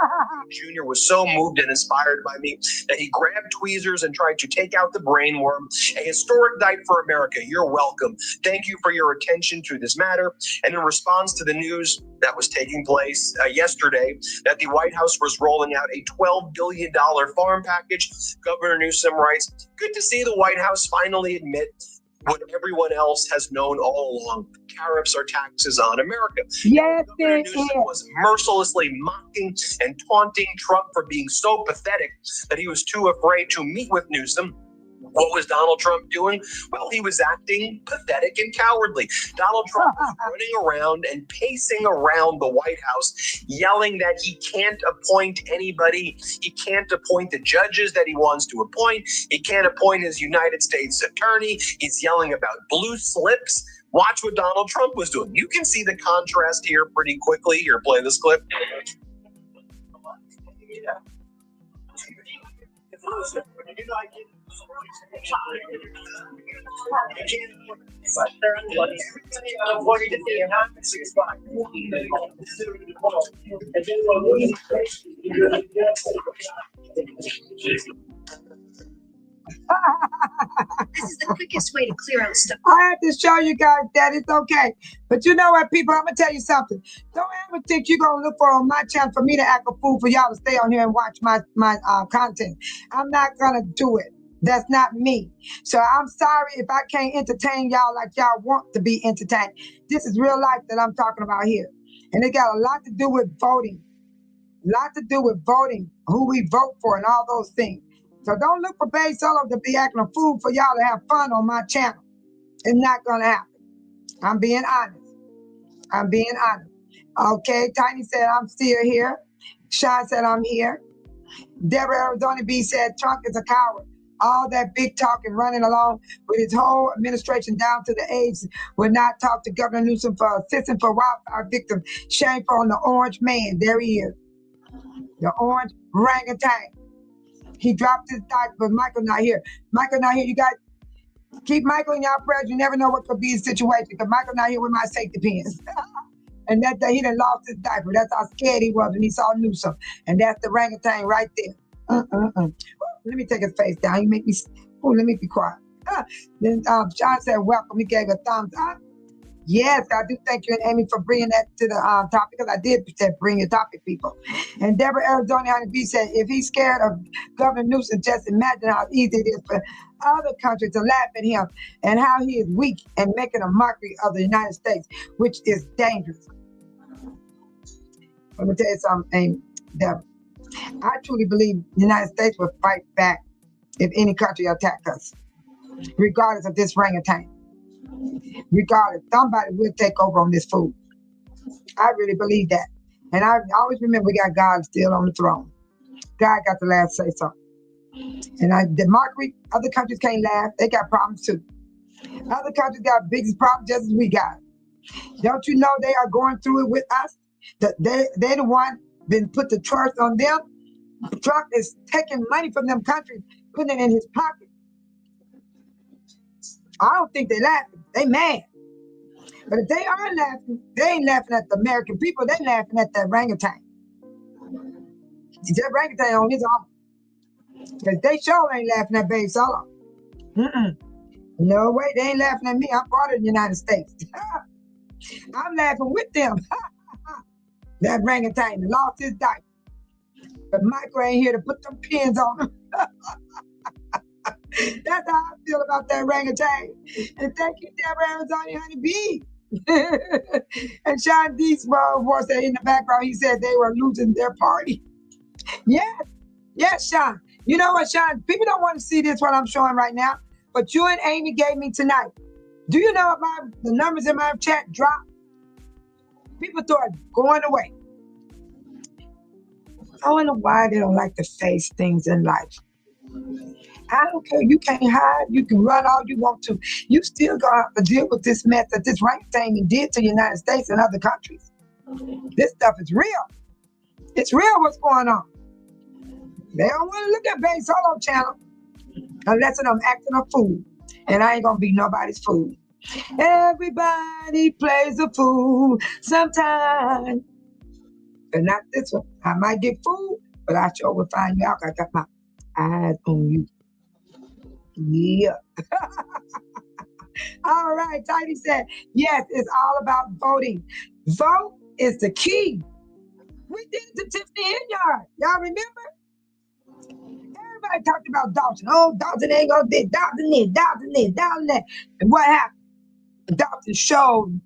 Jr. was so moved and inspired by me that he grabbed tweezers and tried to take out the brain worm. A historic night for America. You're welcome. Thank you for your attention to this matter. And in response to the news that was taking place yesterday, that the White House was rolling out a $12 billion farm package, Governor Newsom writes, good to see the White House finally admit what everyone else has known all along. Tariffs are taxes on America. Yes, Governor it Newsom is. was mercilessly mocking and taunting Trump for being so pathetic that he was too afraid to meet with Newsom. What was Donald Trump doing? Well, he was acting pathetic and cowardly. Donald Trump was running around and pacing around the White House, yelling that he can't appoint anybody. He can't appoint the judges that he wants to appoint. He can't appoint his United States attorney. He's yelling about blue slips. Watch what Donald Trump was doing. You can see the contrast here pretty quickly. Here, play this clip. This is the quickest way to clear out stuff. I had to show you guys that it's okay. But you know what, people? I'm going to tell you something. Don't ever think you're going to look for on my channel for me to act a fool for y'all to stay on here and watch my content. I'm not going to do it. That's not me. So I'm sorry if I can't entertain y'all like y'all want to be entertained. This is real life that I'm talking about here. And it got a lot to do with voting. A lot to do with voting, who we vote for and all those things. So don't look for Bae Solo to be acting a fool for y'all to have fun on my channel. It's not going to happen. I'm being honest. I'm being honest. Okay, Tiny said I'm still here. Sean said I'm here. Deborah Arizona B said Trump is a coward. All that big talk and running along with his whole administration down to the aides would not talk to Governor Newsom for assistance for wildfire victims. Shameful on the orange man. There he is. The orange orangutan. He dropped his dice, but Michael not here. Michael not here. You guys keep Michael in y'all prayers. You never know what could be the situation because Michael not here with my safety pins. And that day he done lost his diaper. That's how scared he was when he saw Newsom. And that's the orangutan right there. Let me take his face down. You make me, let me be quiet. Then Sean said, welcome. He gave a thumbs up. Yes, I do thank you and Amy for bringing that to the topic because I did say bring your topic, people. And Deborah Arizona B said, if he's scared of Governor Newsom, just imagine how easy it is for other countries to laugh at him and how he is weak and making a mockery of the United States, which is dangerous. Let me tell you something, Amy, Deborah. I truly believe the United States will fight back if any country attack us, regardless of this orangutan. Regardless, somebody will take over on this food. I really believe that. And I always remember we got God still on the throne. God got the last say so. And the mockery, other countries can't laugh. They got problems too. Other countries got biggest problems just as we got. Don't you know they are going through it with us? They're the one been put the trust on them. Trump is taking money from them countries, putting it in his pocket. I don't think they're laughing. They mad. But if they are laughing, they ain't laughing at the American people. They're laughing at that orangutan. That orangutan on his own. Because they sure ain't laughing at Bae Solo. No way, they ain't laughing at me. I'm part of the United States. I'm laughing with them. That orangutan lost his diaper. But Michael ain't here to put them pins on him. That's how I feel about that orangutan. And thank you, Deborah Arizona Honey Bee. And Sean Dees was in the background. He said they were losing their party. Yes, Sean. You know what, Sean? People don't want to see this what I'm showing right now, but you and Amy gave me tonight. Do you know about the numbers in my chat dropped? People thought going away. I wonder why they don't like to face things in life. I don't care. You can't hide. You can run all you want to. You still gonna have to deal with this mess that this orangutan did to the United States and other countries. This stuff is real. It's real what's going on. They don't want to look at Bae Solo channel unless I'm acting a fool. And I ain't gonna be nobody's fool. Everybody plays a fool sometime. But not this one. I might get fooled, but I sure will find you out. I got my eyes on you. Yeah. All right. Tiny said, yes, it's all about voting. Vote is the key. We did it to Tiffany Henyard. Y'all remember? Everybody talked about Dolton. Oh, Dolton ain't gonna do Dolton this, Dolton this, Dolton that. And what happened? Dolton showed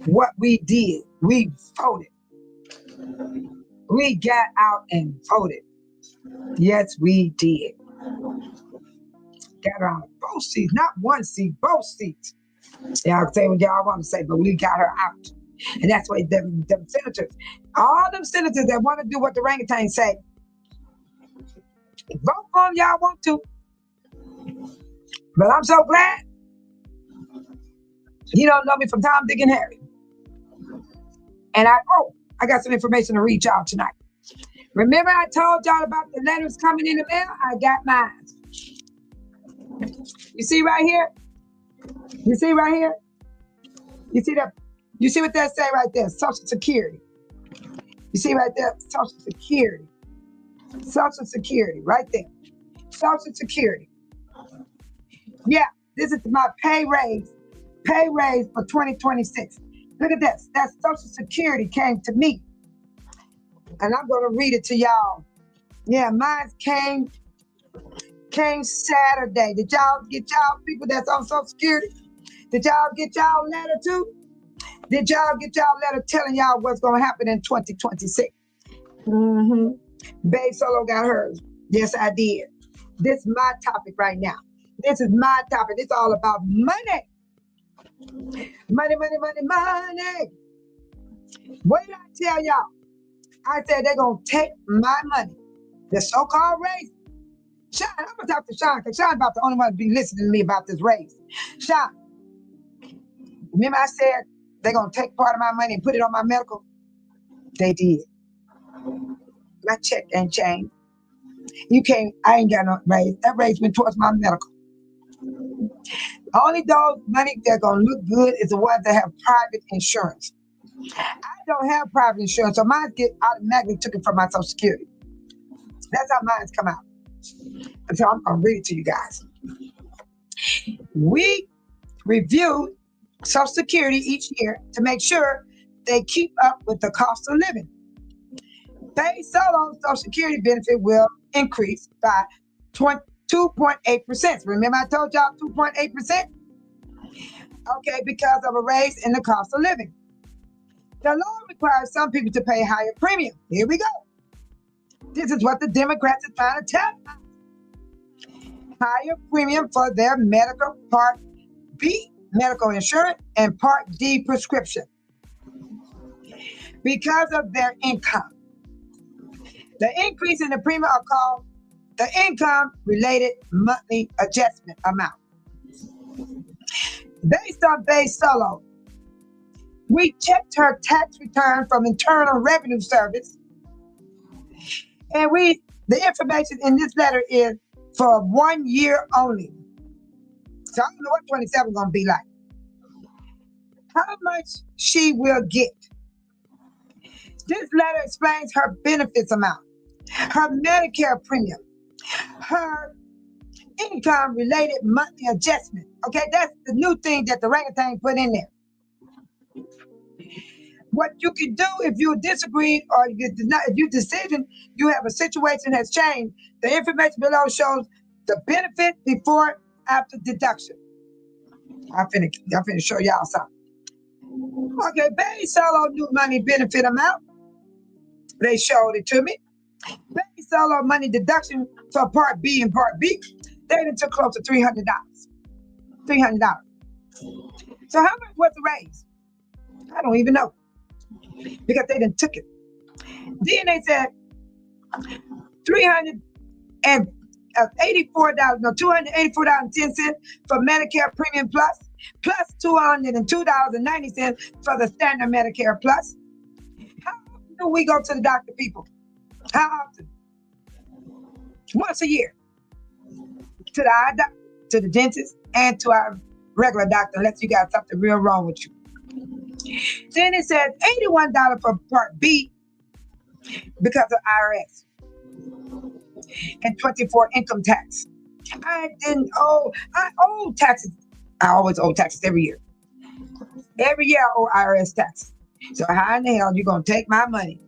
what we did. We voted. We got out and voted. Yes, we did. Got her on both seats, not one seat, both seats. Y'all say what y'all want to say, but we got her out. And that's why them senators, all them senators that want to do what the orangutan say, vote for them y'all want to. But I'm so glad you don't know me from Tom, Dick, and Harry. And I got some information to read y'all tonight. Remember I told y'all about the letters coming in the mail? I got mine. You see right here? You see right here? You see that? You see what that say right there? Social Security. You see right there? Social Security. Social Security, right there. Social Security. Yeah, this is my pay raise for 2026. Look at this. That Social Security came to me. And I'm going to read it to y'all. Yeah, mine came Saturday. Did y'all get y'all people that's on Social Security? Did y'all get y'all letter too? Did y'all get y'all letter telling y'all what's going to happen in 2026? Babe Solo got hers. Yes, I did. This is my topic right now. This is my topic. It's all about money. Money, money, money, money. What did I tell y'all? I said they're going to take my money. The so-called raise. Sean, I'm going to talk to Sean because Sean about the only one to be listening to me about this raise. Sean, remember I said they're going to take part of my money and put it on my medical? They did. My check ain't changed. I ain't got no raise. That raise went towards my medical. Only those money that are going to look good is the ones that have private insurance. I don't have private insurance, so mine get automatically taken from my Social Security. That's how mine come out. And so I'm going to read it to you guys. We review Social Security each year to make sure they keep up with the cost of living. Base solo Social Security benefit will increase by 2.8%. Remember I told y'all 2.8%? Okay, because of a raise in the cost of living. The law requires some people to pay higher premium. Here we go. This is what the Democrats are trying to tell us. Higher premium for their medical Part B medical insurance and Part D prescription because of their income. The increase in the premium are called the income-related monthly adjustment amount. Based on Base Solo, we checked her tax return from Internal Revenue Service, and the information in this letter is for 1 year only. So I don't know what 27 is going to be like. How much she will get. This letter explains her benefits amount, her Medicare premium, her income-related monthly adjustment. Okay, that's the new thing that the orangutan put in there. What you can do if you disagree or if you decision you have a situation has changed, the information below shows the benefit before after deduction. I'm finna show y'all something. Okay, Base Solo new money benefit amount. They showed it to me. Base Solo money deduction for Part B and Part B. They done took close to $300. $300. So how much was the raise? I don't even know. Because they done took it. Then they said $284.10 for Medicare Premium Plus, plus $202.90 for the standard Medicare Plus. How often do we go to the doctor, people? How often? Once a year. To the eye doctor, to the dentist, and to our regular doctor, unless you got something real wrong with you. Then it says $81 for Part B because of IRS and 24 income tax. I owe taxes. I always owe taxes every year. Every year I owe IRS taxes. So how in the hell you gonna take my money,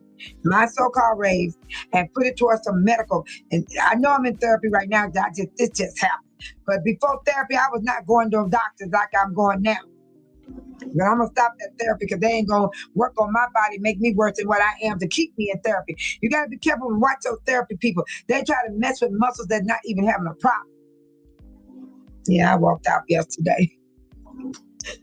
my so-called raise, and put it towards some medical? And I know I'm in therapy right now. This just happened. But before therapy, I was not going to doctors like I'm going now. But I'm gonna stop that therapy because they ain't gonna work on my body, make me worse than what I am to keep me in therapy. You gotta be careful and watch those therapy people. They try to mess with muscles that's not even having a problem. Yeah, I walked out yesterday.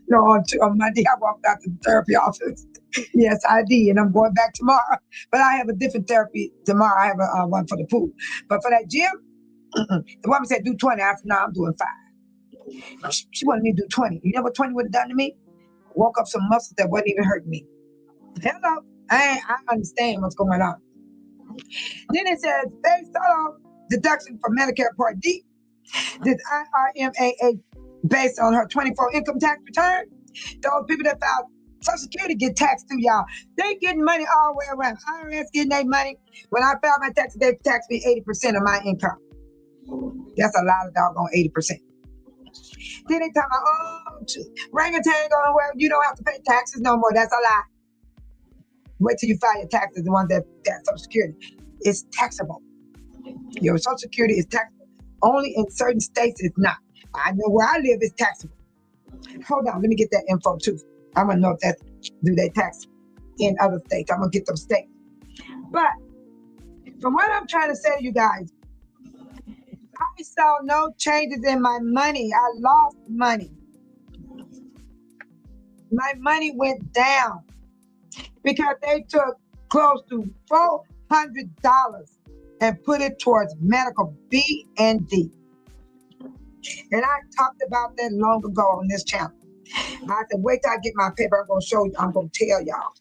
No, on Monday I walked out to the therapy office. Yes, I did, and I'm going back tomorrow. But I have a different therapy tomorrow. I have one for the pool. But for that gym, the woman said do 20. I said, no, I'm doing 5. She wanted me to do 20. You know what 20 would have done to me? Woke up some muscles that wasn't even hurting me. Hello, I understand what's going on. Then it says Base Solo deduction for Medicare Part D This IRMAA based on her 24 income tax return. Those people that filed Social Security get taxed too, y'all. They getting money all the way around. IRS getting their money. When I filed my taxes, they taxed me 80% of my income. That's a lot of doggone 80%. Then they tell me, oh, orangutan going, well, you don't have to pay taxes no more. That's a lie. Wait till you file your taxes, the ones that Social Security. It's taxable. Your Social Security is taxable. Only in certain states it's not. I know where I live, it's taxable. Hold on, let me get that info too. I want to know if that's, do they tax in other states? I'm going to get those states. But from what I'm trying to say to you guys, I saw no changes in my money. I lost money. My money went down because they took close to $400 and put it towards medical BRNG. And I talked about that long ago on this channel. I said, wait till I get my paper. I'm going to show you. I'm going to tell y'all.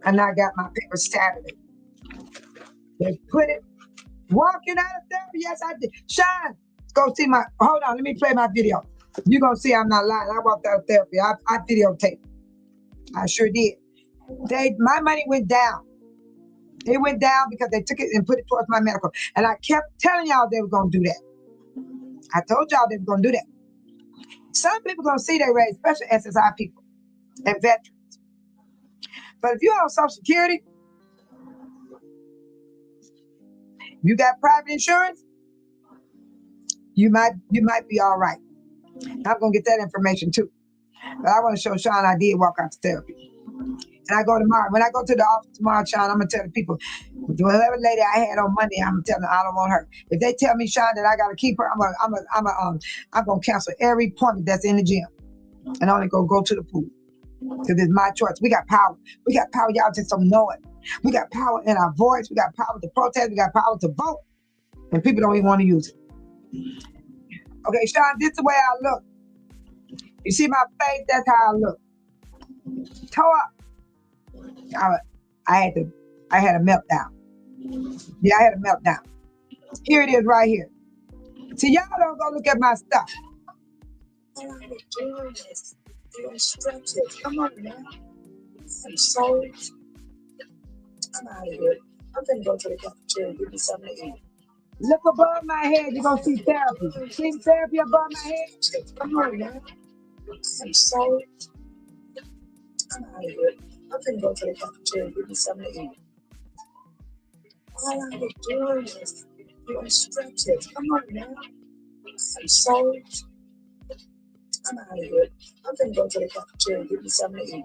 And I got my paper Saturday. They put it, walking out of therapy. Yes, I did. Sean, go see my, hold on, let me play my video. You're going to see I'm not lying. I walked out of therapy. I videotaped. I sure did. My money went down. It went down because they took it and put it towards my medical. And I kept telling y'all they were going to do that. I told y'all they were going to do that. Some people going to see they raise, especially SSI people and veterans. But if you're on Social Security, you got private insurance, you might be all right. I'm going to get that information too. But I want to show Sean I did walk out to therapy. And I go tomorrow. When I go to the office tomorrow, Sean, I'm going to tell the people, whoever lady I had on Monday, I'm going to tell them I don't want her. If they tell me, Sean, that I got to keep her, I'm going to cancel every appointment that's in the gym. And only go to the pool. Because it's my choice. We got power. We got power. Y'all just don't know it. We got power in our voice. We got power to protest. We got power to vote. And people don't even want to use it. Okay, Sean, this is the way I look. You see my face? That's how I look. Toe up. I had a meltdown. Yeah, I had a meltdown. Here it is right here. See, y'all don't go look at my stuff. You're instructed. Come on now. I'm sorry. I'm out of here. I'm gonna go to the cafeteria and give me something to eat. Look above my head, you're gonna see therapy. See therapy above my head? Come on now. I'm sorry. I'm out of here. I'm gonna go to the cafeteria and give me something to eat. All I'm doing is you're instructed. Come on now. I'm sorry. I'm out of here. I'm gonna go to the cafeteria and give me something to eat.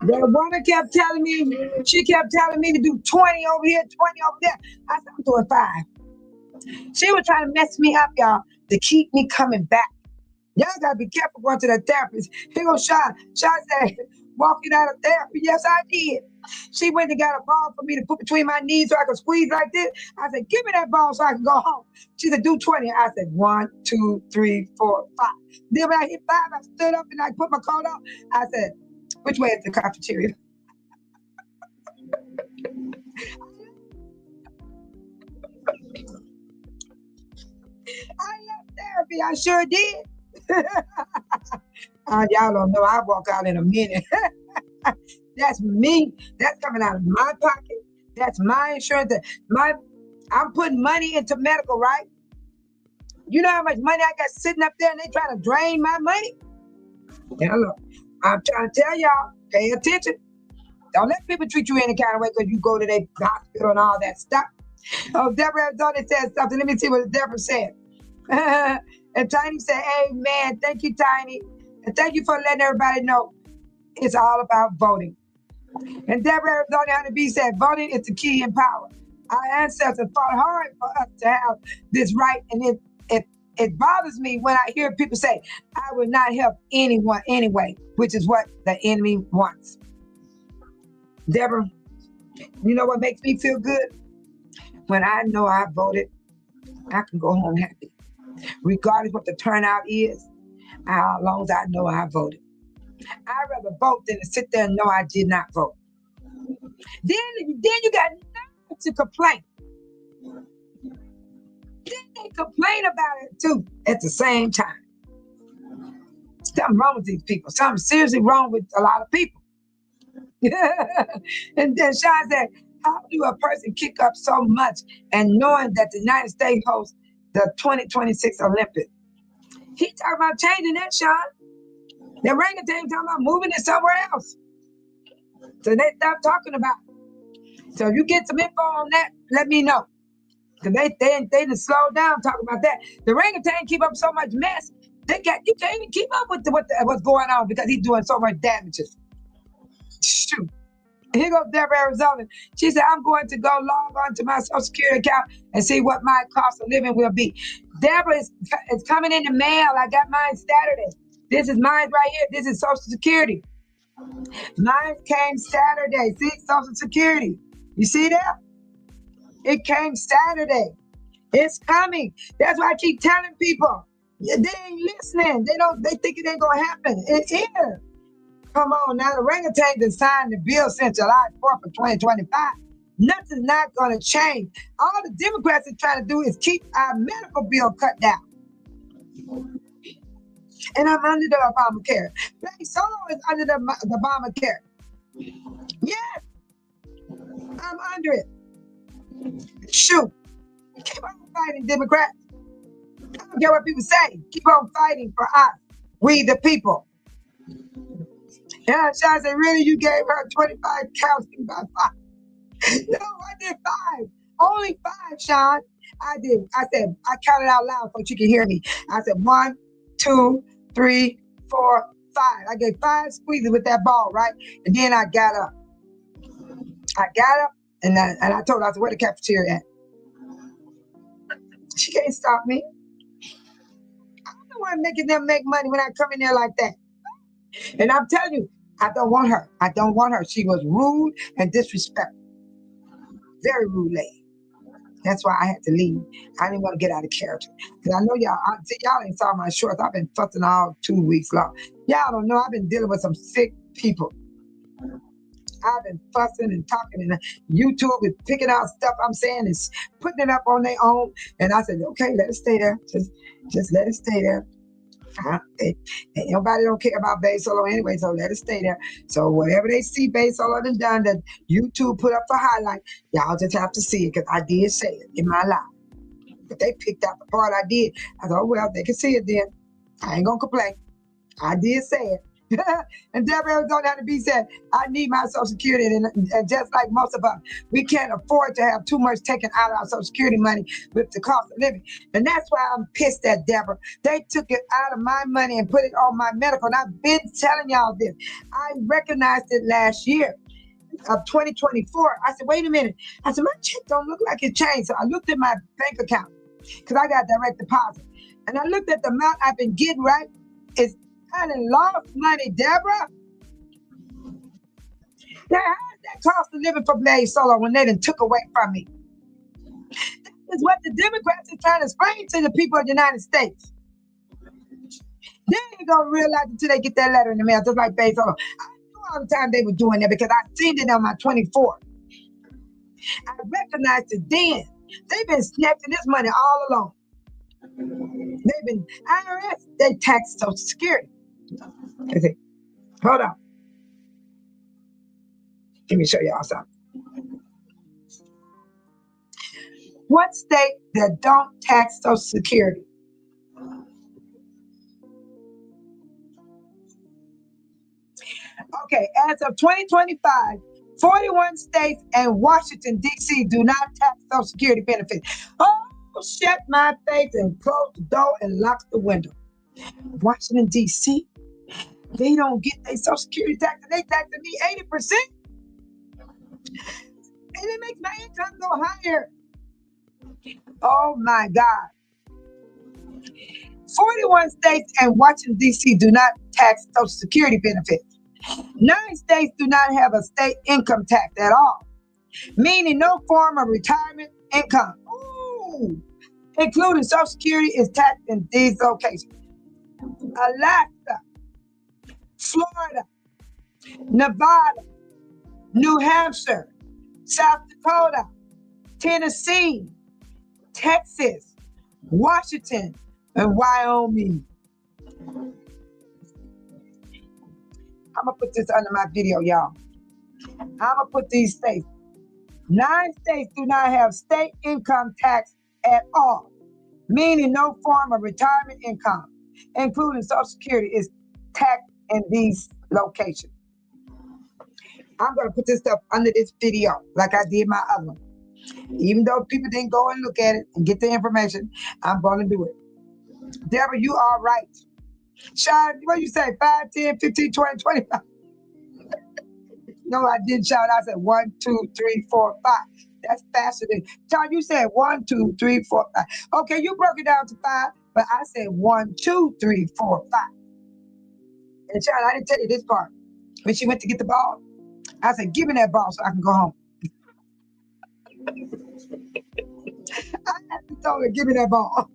The woman kept telling me, she kept telling me to do 20 over here, 20 over there. I said, I'm doing 5. She was trying to mess me up, y'all, to keep me coming back. Y'all gotta be careful going to the therapist. Here goes Sean. Sean said, walking out of therapy. Yes, I did. She went and got a ball for me to put between my knees so I could squeeze like this. I said, give me that ball so I can go home. She said, do 20. I said, 1, 2, 3, 4, 5. Then when I hit 5, I stood up and I put my coat on. I said, which way is the cafeteria? I left therapy. I sure did. Y'all don't know. I'll walk out in a minute. That's me. That's coming out of my pocket. That's my insurance. I'm putting money into medical, right? You know how much money I got sitting up there and they trying to drain my money? Now look, I'm trying to tell y'all, pay attention. Don't let people treat you any kind of way because you go to their hospital and all that stuff. Oh, Deborah Arizona said something. Let me see what Deborah said. And Tiny said, amen. Thank you, Tiny. And thank you for letting everybody know it's all about voting. And Deborah Arizona Honeybee said, voting is the key in power. Our ancestors fought hard for us to have this right. And it bothers me when I hear people say, I will not help anyone anyway, which is what the enemy wants. Deborah, you know what makes me feel good? When I know I voted, I can go home happy. Regardless what the turnout is, as long as I know I voted. I'd rather vote than to sit there and know I did not vote. Then you got nothing to complain. Then they complain about it too at the same time. Something wrong with these people. Something seriously wrong with a lot of people. And then Sean said, how do a person kick up so much and knowing that the United States hosts the 2026 Olympics? He talking about changing that, Sean. The orangutan talking about moving it somewhere else. So they stop talking about it. So if you get some info on that, let me know. Because they just slow down talking about that. The orangutan keep up so much mess, you can't even keep up with what's going on because he's doing so much damages. Shoot. Here goes Deborah, Arizona. She said, I'm going to go log on to my Social Security account and see what my cost of living will be. Deborah is coming in the mail. I got mine Saturday. This is mine right here. This is Social Security. Mine came Saturday. See, Social Security. You see that? It came Saturday. It's coming. That's why I keep telling people. They ain't listening. They think it ain't gonna happen. It is. Come on now, the orangutan done signed the bill since July 4th of 2025. Nothing's not gonna change. All the Democrats are trying to do is keep our medical bill cut down. And I'm under the Obamacare. Black Solo is under the Obamacare. Yes, I'm under it. Shoot. Keep on fighting, Democrats. I don't care what people say. Keep on fighting for us. We the people. Yeah, Sean said, really, you gave her 25 counseling by 5? No, I did 5. Only 5, Sean. I did. I said, I counted out loud so you can hear me. I said 1, 2, 3, 4, 5. I gave 5 squeezes with that ball, right? And then I got up. And I told her, I said, where the cafeteria at? She can't stop me. I'm the one making them make money when I come in there like that. And I'm telling you, I don't want her. I don't want her. She was rude and disrespectful. Very rude lady. That's why I had to leave. I didn't want to get out of character. Because I know y'all ain't saw my shorts. I've been fussing all 2 weeks long. Y'all don't know I've been dealing with some sick people. I've been fussing and talking, and YouTube is picking out stuff I'm saying and putting it up on their own. And I said, okay, let it stay there. Just let it stay there. Nobody don't care about Bae Solo anyway, so let it stay there. So whatever they see Bae Solo done that YouTube put up for highlight, y'all just have to see it because I did say it in my life. But they picked out the part I did. I thought, oh, well, they can see it then. I ain't gonna complain. I did say it. And Deborah, Arizona had to be said, I need my Social Security. And just like most of us, we can't afford to have too much taken out of our Social Security money with the cost of living. And that's why I'm pissed at Deborah. They took it out of my money and put it on my medical. And I've been telling y'all this. I recognized it last year of 2024. I said, wait a minute. I said, my check don't look like it changed. So I looked at my bank account because I got direct deposit. And I looked at the amount I've been getting, right? I done lost money, Deborah. Now, how's that cost of living for Bae Solo when they done took away from me? That is what the Democrats are trying to explain to the people of the United States. They ain't gonna realize until they get that letter in the mail, just like Bae Solo. I knew all the time they were doing that because I seen it on my 24. I recognized it then. They've been snatching this money all along. They've been IRS, they tax Social Security. Hold on. Let me show y'all something. What state that don't tax Social Security? Okay, as of 2025, 41 states and Washington, D.C. do not tax Social Security benefits. Oh, shut my face and close the door and lock the window. Washington, D.C., they don't get their Social Security tax. They taxing me 80%. And it makes my income go higher. Oh my God. 41 states and Washington, D.C. do not tax Social Security benefits. 9 states do not have a state income tax at all, meaning no form of retirement income. Ooh. Including Social Security is taxed in these locations: Alaska, Florida, Nevada, New Hampshire, South Dakota, Tennessee, Texas, Washington, and Wyoming. I'm gonna put this under my video, y'all. I'm gonna put these states. 9 states do not have state income tax at all, meaning no form of retirement income, including Social Security, is taxed in these locations. I'm gonna put this stuff under this video, like I did my other one. Even though people didn't go and look at it and get the information, I'm gonna do it. Deborah, you are right. Sean, what do you say? 5, 10, 15, 20, 25. No, I didn't, Sean. I said 1, 2, 3, 4, 5. That's faster than Sean. You said 1, 2, 3, 4, 5. Okay, you broke it down to 5, but I said 1, 2, 3, 4, 5. And Sean, I didn't tell you this part. When she went to get the ball, I said, "Give me that ball so I can go home." I actually told her, "Give me that ball."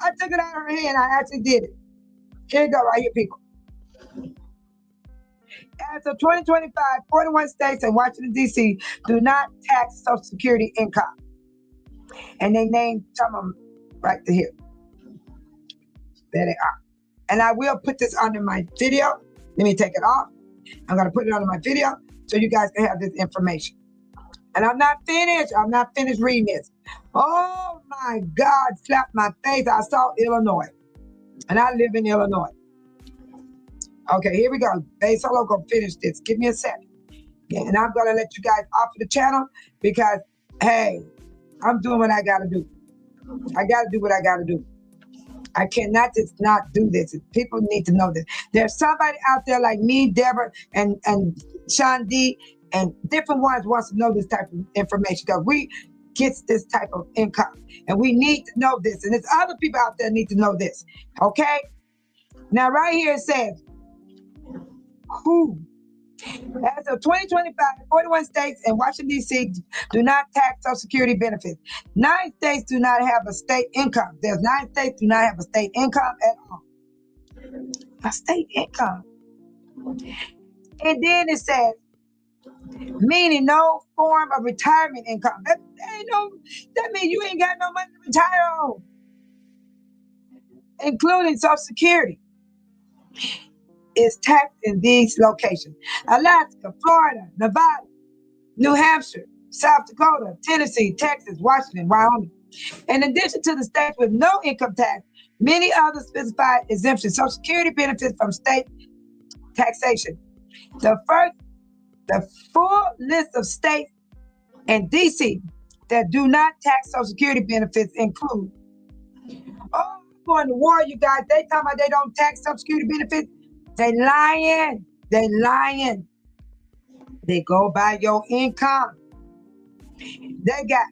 I took it out of her hand. I actually did it. Here you go, right here, people. As of 2025, 41 states and Washington, D.C. do not tax Social Security income. And they named some of them right here. There they are. And I will put this under my video. Let me take it off. I'm going to put it under my video so you guys can have this information. And I'm not finished. I'm not finished reading this. Oh, my God, slapped my face. I saw Illinois. And I live in Illinois. Okay, here we go. Babe Solo gonna finish this. Give me a second. Yeah, and I'm gonna let you guys off of the channel because, hey, I'm doing what I gotta do. I gotta do what I gotta do. I cannot just not do this. People need to know this. There's somebody out there like me, Deborah, and Sean D, and different ones wants to know this type of information because we get this type of income. And we need to know this. And there's other people out there need to know this. Okay? Now, right here it says, who? As of 2025, 41 states and Washington, D.C. do not tax Social Security benefits. 9 states do not have a state income. There's 9 states do not have a state income at all. A state income. And then it says, meaning no form of retirement income. That means you ain't got no money to retire on, including Social Security. Is taxed in these locations: Alaska, Florida, Nevada, New Hampshire, South Dakota, Tennessee, Texas, Washington, Wyoming. In addition to the states with no income tax, many other specified exemptions, Social Security benefits from state taxation. The full list of states and DC that do not tax Social Security benefits include, I'm going to war, you guys. They talking about they don't tax Social Security benefits. They lying. They lying. They go by your income. They got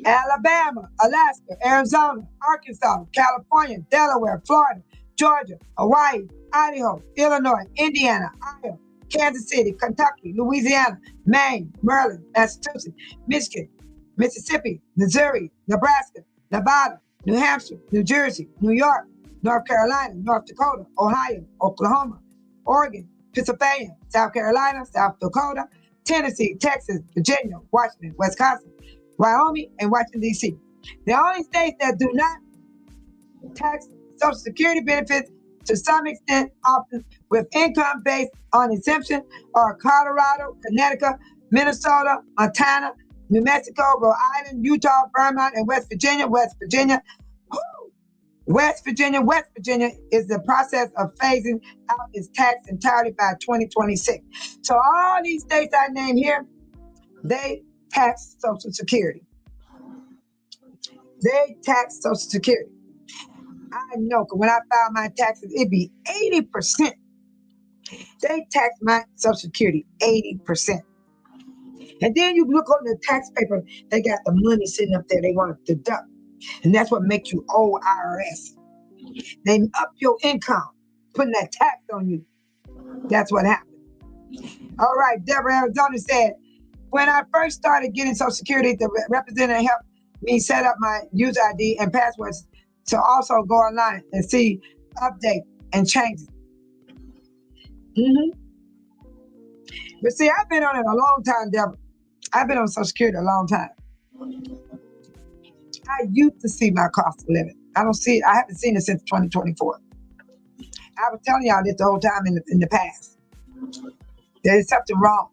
Alabama, Alaska, Arizona, Arkansas, California, Delaware, Florida, Georgia, Hawaii, Idaho, Illinois, Indiana, Iowa, Kansas City, Kentucky, Louisiana, Maine, Maryland, Massachusetts, Michigan, Mississippi, Missouri, Nebraska, Nevada, New Hampshire, New Jersey, New York, North Carolina, North Dakota, Ohio, Oklahoma, Oregon, Pennsylvania, South Carolina, South Dakota, Tennessee, Texas, Virginia, Washington, Wisconsin, Wyoming, and Washington, D.C. The only states that do not tax Social Security benefits to some extent, often with income based on exemption, are Colorado, Connecticut, Minnesota, Montana, New Mexico, Rhode Island, Utah, Vermont, and West Virginia. West Virginia is the process of phasing out its tax entirely by 2026. So all these states I named here, they tax Social Security. They tax Social Security. I know, because when I file my taxes, it'd be 80%. They tax my Social Security 80%. And then you look on the tax paper, they got the money sitting up there they want to deduct. And that's what makes you owe IRS. They up your income, putting that tax on you. That's what happened. All right, Deborah Arizona said, when I first started getting Social Security, the representative helped me set up my user ID and passwords to also go online and see update and changes. But see, I've been on it a long time, Deborah. I've been on Social Security a long time. I used to see my cost of living. I don't see it. I haven't seen it since 2024. I was telling y'all this the whole time in the past. There's something wrong.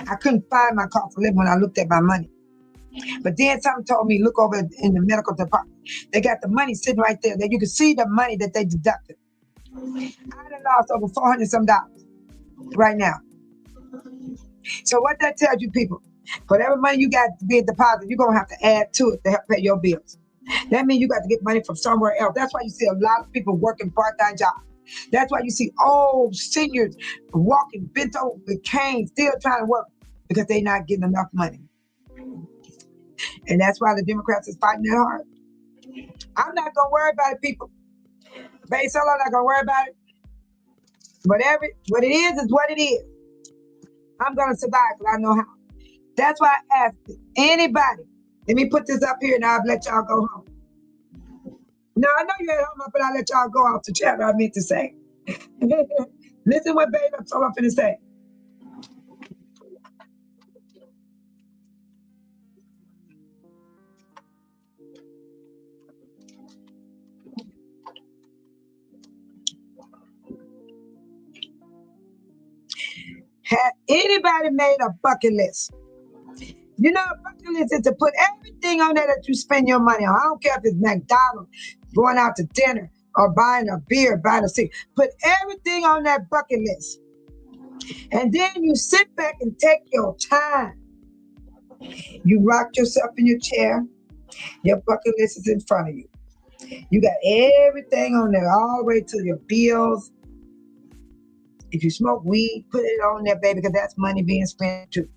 I couldn't find my cost of living when I looked at my money. But then something told me, look over in the medical department. They got the money sitting right there. That you can see the money that they deducted. I done lost over $400 some right now. So what that tells you, people, whatever money you got to be a deposit, you're going to have to add to it to help pay your bills. That means you got to get money from somewhere else. That's why you see a lot of people working part-time jobs. That's why you see old seniors walking bent over with canes, still trying to work because they're not getting enough money. And that's why the Democrats is fighting that hard. I'm not going to worry about it, people. Baby Solo, I'm not going to worry about it. What it is what it is. I'm going to survive because I know how. That's why I asked anybody. Let me put this up here and I'll let y'all go home. No, I know you at home, but I'll let y'all go off the chat. I meant to say. Listen what Baby Solo finna say. Have anybody made a bucket list? You know, a bucket list is to put everything on there that you spend your money on. I don't care if it's McDonald's, going out to dinner, or buying a beer, buying a cigarette. Put everything on that bucket list. And then you sit back and take your time. You rock yourself in your chair. Your bucket list is in front of you. You got everything on there, all the way to your bills. If you smoke weed, put it on there, baby, because that's money being spent too.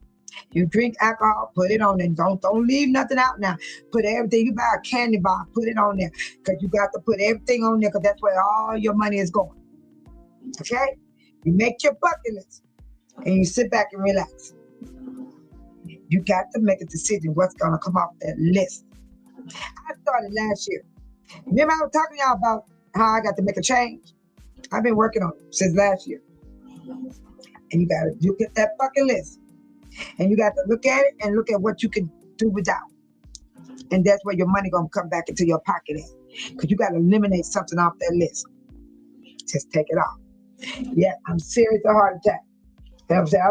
You drink alcohol, put it on there. Don't leave nothing out now. Put everything. You buy a candy bar, put it on there, because you got to put everything on there, because that's where all your money is going. Okay? You make your bucket list, and you sit back and relax. You got to make a decision what's going to come off that list. I started last year. Remember I was talking to y'all about how I got to make a change? I've been working on it since last year. And you got to look at that bucket list. And you got to look at it and look at what you can do without. And that's where your money going to come back into your pocket at. Because you got to eliminate something off that list. Just take it off. Yeah, I'm serious of heart attack. You know what I'm saying?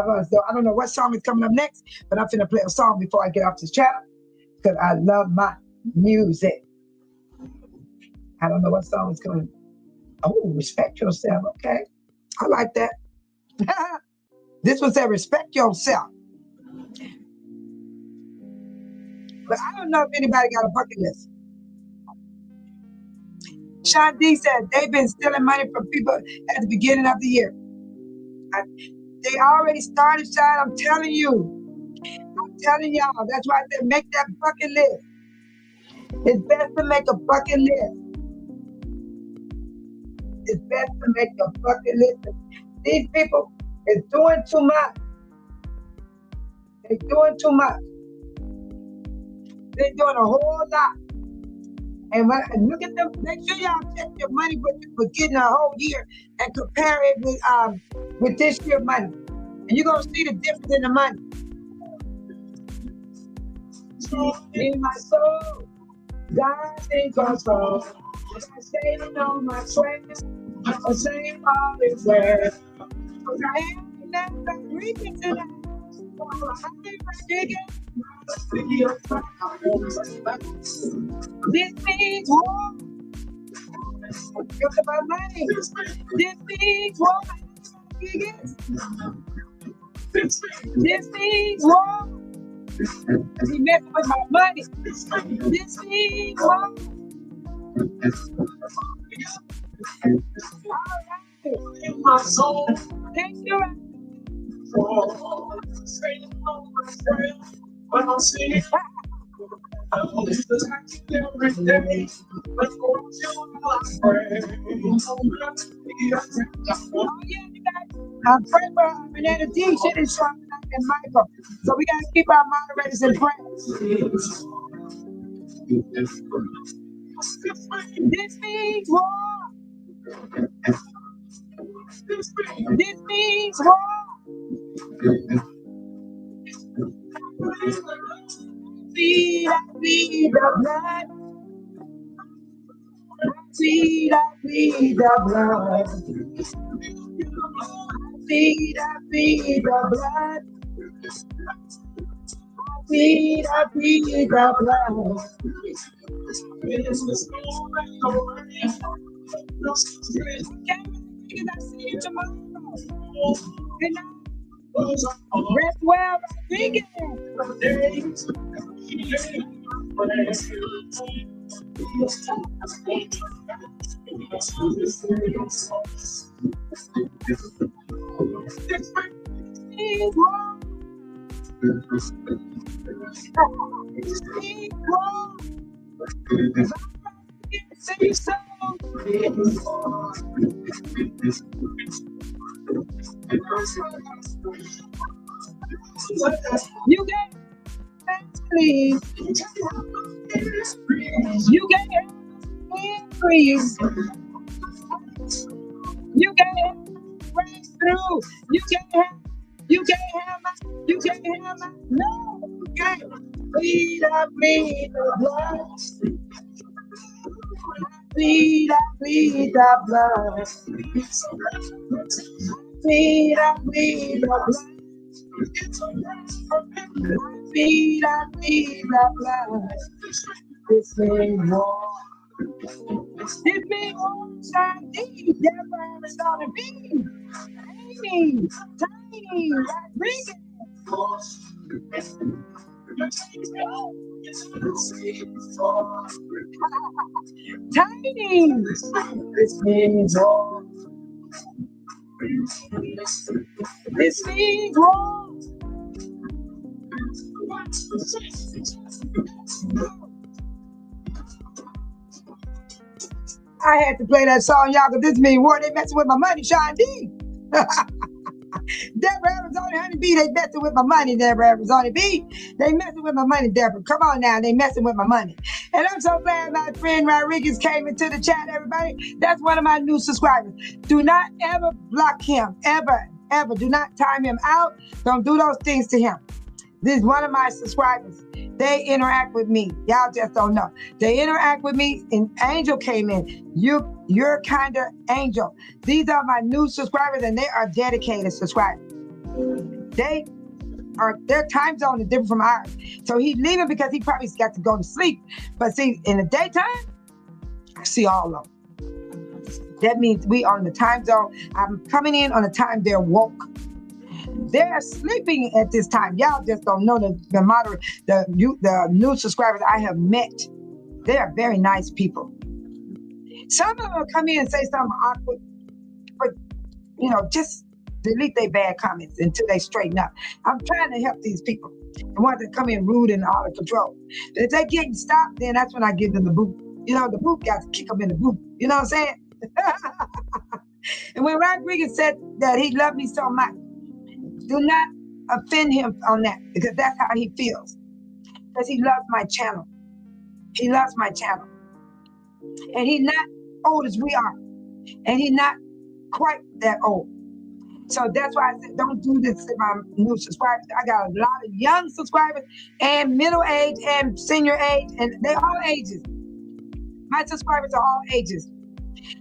I don't know what song is coming up next, but I'm finna play a song before I get off this channel. Because I love my music. I don't know what song is coming. Oh, respect yourself. Okay. I like that. This one said, respect yourself. But I don't know if anybody got a bucket list. Sean D said they've been stealing money from people at the beginning of the year. They already started, Sean. I'm telling you. I'm telling y'all. That's why I said make that bucket list. It's best to make a bucket list. It's best to make a bucket list. These people is doing too much. They're doing too much. They're doing a whole lot. And look at them. Make sure y'all check your money for getting a whole year and compare it with this year's money. And you're going to see the difference in the money. In my soul, God's in control. I stay on my friends. I'm saying all is well. Because I am never reaching to that. This means war. Look at my money. This means war. This means war. He messing with my money. This means war. My soul. Thank you. When I'm singing, I'm always every day. Let's go to pray. Oh, yeah, you guys. I'm praying for Banana D. Shit is strong and Michael. So we got to keep our moderators in prayer. This means war. This means war. bleed the blood. I bleed the blood. I bleed the blood. I bleed the blood. I see you tomorrow. Good night. Rest well, Rodriguez. You get please. You get increase. You get breakthrough. You can't have my no, you can't. Bleed the blood. Bleed the blood. Bleed the blood. Bleed the blood. This means war. This means war. Shiny. Deborah is gonna be. Tiny. Rodriguez. Tiny. This means war. This means war. I had to play that song, y'all, because this means war. They messing with my money, Sean D. Deborah Arizona Honeybee, they messing with my money, Deborah Arizona B. They messing with my money, Deborah. Come on now, they messing with my money. And I'm so glad my friend Rodriguez came into the chat, everybody. That's one of my new subscribers. Do not ever block him, ever. Do not time him out. Don't do those things to him. This is one of my subscribers. They interact with me. Y'all just don't know. They interact with me, and Angel came in. You're kind of Angel. These are my new subscribers, and they are dedicated subscribers. Their time zone is different from ours. So he's leaving because he probably got to go to sleep. But see, in the daytime, I see all of them. That means we are in the time zone. I'm coming in on the time they're woke. They're sleeping at this time. Y'all just don't know the new subscribers I have met. They are very nice people. Some of them will come in and say something awkward, but just delete their bad comments until they straighten up. I'm trying to help these people. The ones that come in rude and out of control. But if they get stopped, then that's when I give them the boot. The boot got to kick them in the boot. You know what I'm saying? And when Rodriguez said that he loved me so much, do not offend him on that, because that's how he feels. Because he loves my channel. He loves my channel. And he's not old as we are. And he's not quite that old. So that's why I said, don't do this to my new subscribers. I got a lot of young subscribers and middle age and senior age, and they're all ages. My subscribers are all ages.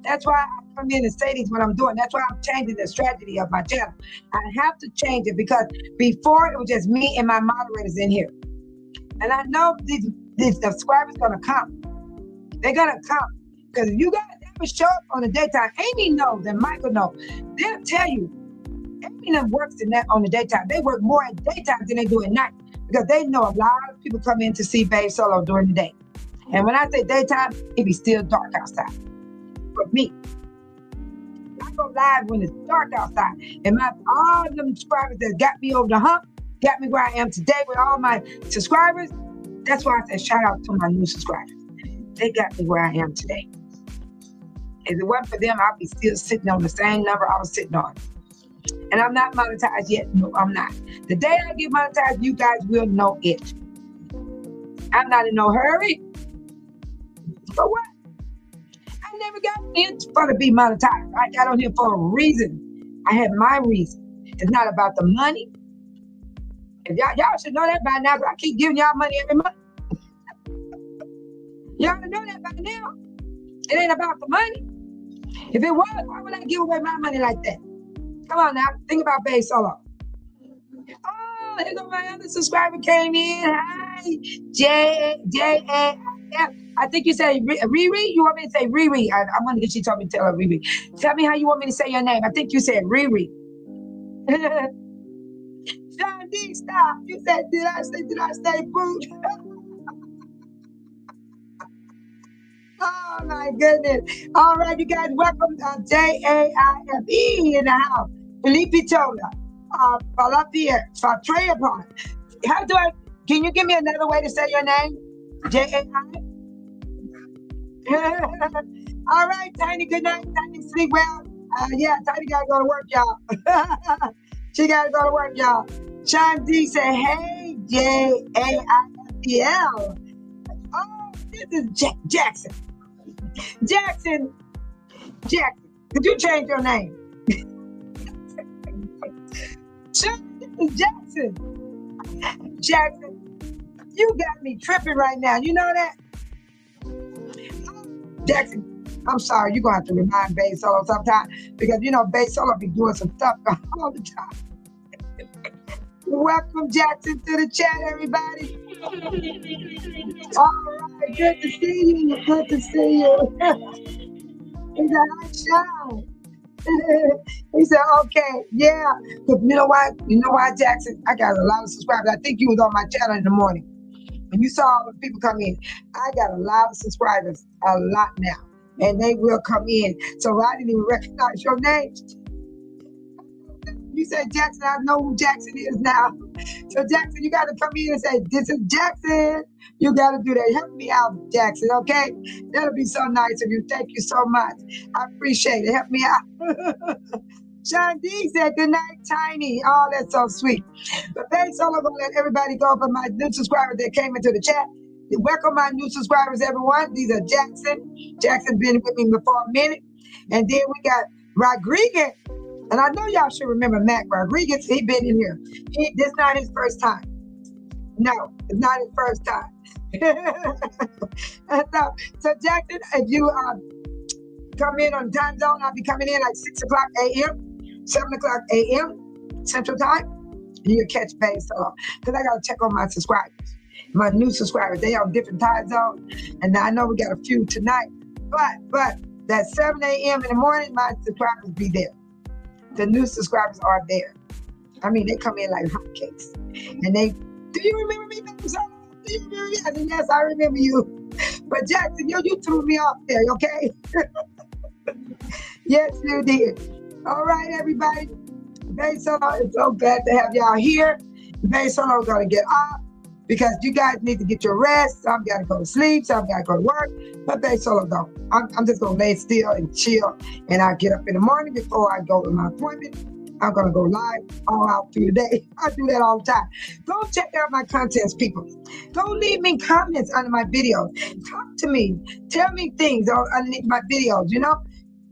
That's why I come in and say these when I'm doing. That's why I'm changing the strategy of my channel. I have to change it, because before it was just me and my moderators in here. And I know these subscribers gonna come. They're gonna come. Because if you guys ever show up on the daytime, Amy knows and Michael knows. They'll tell you, Amy works in that on the daytime. They work more at daytime than they do at night. Because they know a lot of people come in to see Babe Solo during the day. And when I say daytime, it be still dark outside. For me, I go live when it's dark outside, and all them subscribers that got me over the hump, got me where I am today with all my subscribers. That's why I said shout out to my new subscribers. They got me where I am today. If it wasn't for them, I'd be still sitting on the same number I was sitting on. And I'm not monetized yet. No, I'm not. The day I get monetized, you guys will know it. I'm not in no hurry. For what? I never got in for to be monetized. I got on here for a reason. I had my reason. It's not about the money. If y'all should know that by now, but I keep giving y'all money every month. Y'all know that by now. It ain't about the money. If it was, why would I give away my money like that? Come on now, think about Bae Solo. Oh, here go my other subscriber came in. Hi, J-A-F. I think you said Riri. You want me to say Riri? I wonder if she told me to tell her Riri. Tell me how you want me to say your name. I think you said Riri. John D, stop. You said, did I say food? Oh my goodness. All right, you guys, welcome J-A-I-F-E in the house. Felipe Tola. Falafia. Fatrea Pond. How do I, can you give me another way to say your name? J-A-I? All right, Tiny, good night. Tiny, sleep well. Yeah, Tiny gotta go to work, y'all. She gotta go to work, y'all. Sean D said, hey, J-A-I-F-E-L. Oh, this is Jackson. Jackson, could you change your name? Sean, this is Jackson, you got me tripping right now. You know that? Jackson, I'm sorry. You're going to have to remind Bae Solo sometime because, you know, Bae Solo be doing some stuff all the time. Welcome, Jackson, to the chat, everybody. All right, good to see you. Good to see you. He said, hi, Sean. He said, okay, yeah. But you know why? You know why, Jackson? I got a lot of subscribers. I think you was on my channel in the morning. When you saw all the people come in, I got a lot of subscribers, a lot now. And they will come in. So I didn't even recognize your name. You said Jackson, I know who Jackson is now. So Jackson, you got to come in and say, this is Jackson. You got to do that. Help me out, Jackson, okay? That'll be so nice of you. Thank you so much. I appreciate it. Help me out. Sean D said, good night, Tiny. Oh, that's so sweet. But Bae Solo going to let everybody go for my new subscribers that came into the chat. Welcome my new subscribers, everyone. These are Jackson. Jackson's been with me for a minute. And then we got Rodriguez. And I know y'all should remember Mac Rodriguez. He been in here. This not his first time. No, it's not his first time. So Jackson, if you come in on time zone, I'll be coming in like 6 o'clock a.m., 7 o'clock a.m. Central Time. And you'll catch Bae Solo. Because I got to check on my subscribers. My new subscribers, they on different time zones. And I know we got a few tonight. But that 7 a.m. in the morning, my subscribers be there. The new subscribers are there. I mean, they come in like hotcakes. And they, do you remember me, Bae Solo? Do you remember me? I said, yes, I remember you. But Jackson, you threw me off there, okay? Yes, you did. All right, everybody. Bae Solo, it's so glad to have y'all here. Bae Solo is going to get off because you guys need to get your rest. Some got to go to sleep. Some got to go to work. But Bae Solo don't. I'm just going to lay still and chill. And I'll get up in the morning before I go to my appointment. I'm going to go live all out through the day. I do that all the time. Go check out my contents, people. Go leave me comments under my videos. Talk to me. Tell me things underneath my videos, you know?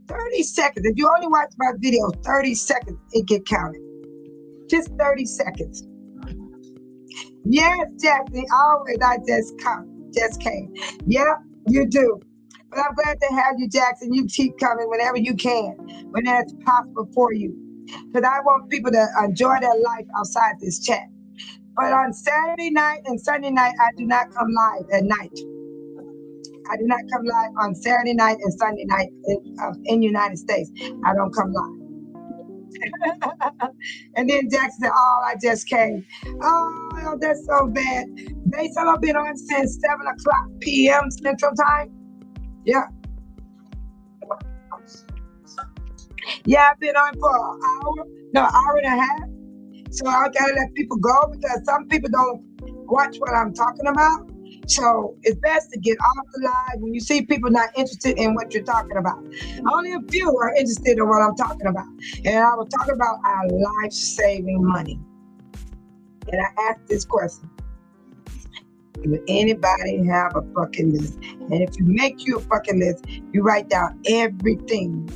30 seconds. If you only watch my videos 30 seconds, it get counted. Just 30 seconds. Yes, Jackson, always I just came. Yeah, you do. But I'm glad to have you, Jackson. You keep coming whenever you can, when that's possible for you. Because I want people to enjoy their life outside this chat. But on Saturday night and Sunday night, I do not come live at night. I do not come live on Saturday night and Sunday night in the United States. I don't come live. And then Jackson said, oh, I just came. Oh, that's so bad. Bae Solo been on since 7 o'clock p.m. Central Time. Yeah. Yeah, I've been on for an hour and a half. So I gotta let people go because some people don't watch what I'm talking about. So it's best to get off the live when you see people not interested in what you're talking about. Only a few are interested in what I'm talking about. And I was talking about our life-saving money. And I asked this question. Does anybody have a fucking list? And if you make you a fucking list, you write down everything.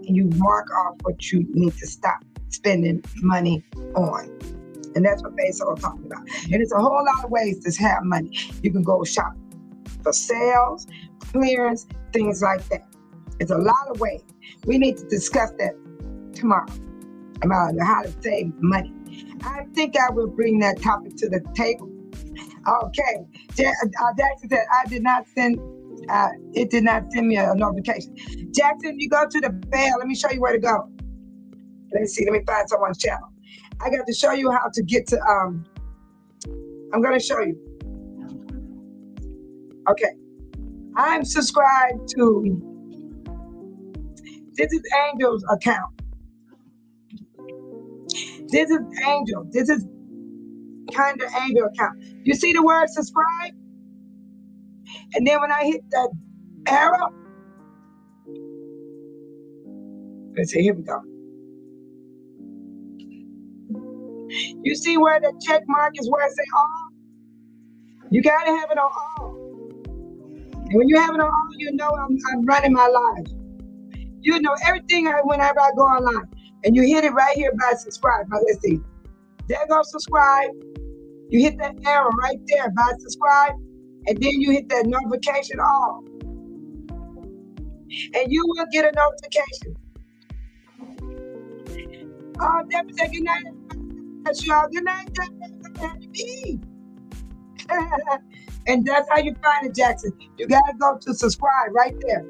And you mark off what you need to stop spending money on. And that's what Bae Solo talking about. And it's a whole lot of ways to have money. You can go shopping. for sales, clearance, things like that. There's a lot of ways. We need to discuss that tomorrow about how to save money. I think I will bring that topic to the table. Okay. Jackson said, I did not send, it did not send me a notification. Jackson, you go to the bell. Let me show you where to go. Let me see. Let me find someone's channel. I got to show you how to get to, I'm going to show you. Okay. I'm subscribed to, this is Angel's account. This is Angel. This is kind of Angel account. You see the word subscribe? And then when I hit that arrow, let's see, here we go. You see where the check mark is where it say all? You gotta have it on all. And when you have it on all, you know I'm running my life. You know everything whenever I go online. And you hit it right here by subscribe. Now let's see. There goes subscribe. You hit that arrow right there by subscribe. And then you hit that notification all. And you will get a notification. Oh, Debbie said good night. Good night, Debbie. And that's how you find it, Jackson. You gotta go to subscribe right there.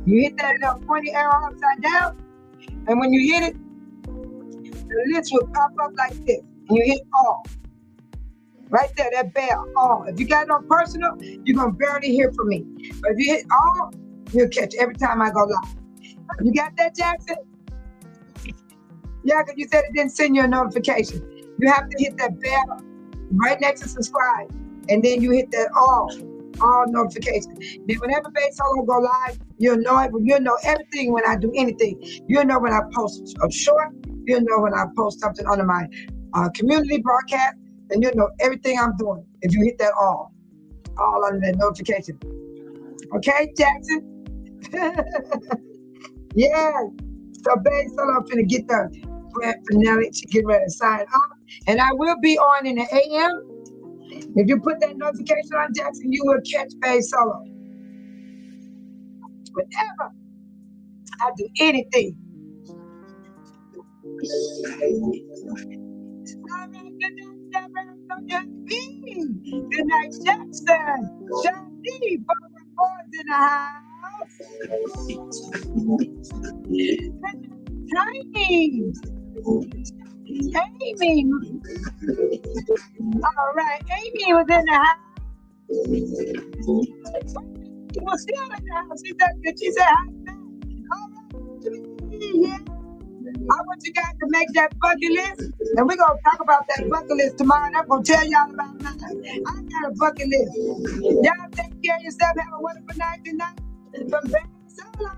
You hit that little pointy arrow upside down. And when you hit it, the list will pop up like this. And you hit all. Right there, that bell, all. If you got it on personal, you're going to barely hear from me. But if you hit all, you'll catch every time I go live. You got that, Jackson? Yeah, because you said it didn't send you a notification. You have to hit that bell right next to subscribe. And then you hit that all notifications. Then whenever Babe Solo go live, you'll know it. You'll know everything when I do anything. You'll know when I post a short. You'll know when I post something under my community broadcast. And you'll know everything I'm doing if you hit that all under that notification. Okay, Jackson? Yeah. So Babe Solo finna get the grand finale. She get ready to sign off. And I will be on in the AM. If you put that notification on, Jackson, you will catch Babe Solo. Whenever I do anything. Good night, Jackson. Johnny, Boys in the house. Tiny. Amy. All right, Amy was in the house. She was still in the house. She said, hi. All right, yeah. I want you guys to make that bucket list, and we're going to talk about that bucket list tomorrow, and I'm going to tell y'all about mine. I got a bucket list. Y'all take care of yourself. Have a wonderful night. Good night. From Babe Solo.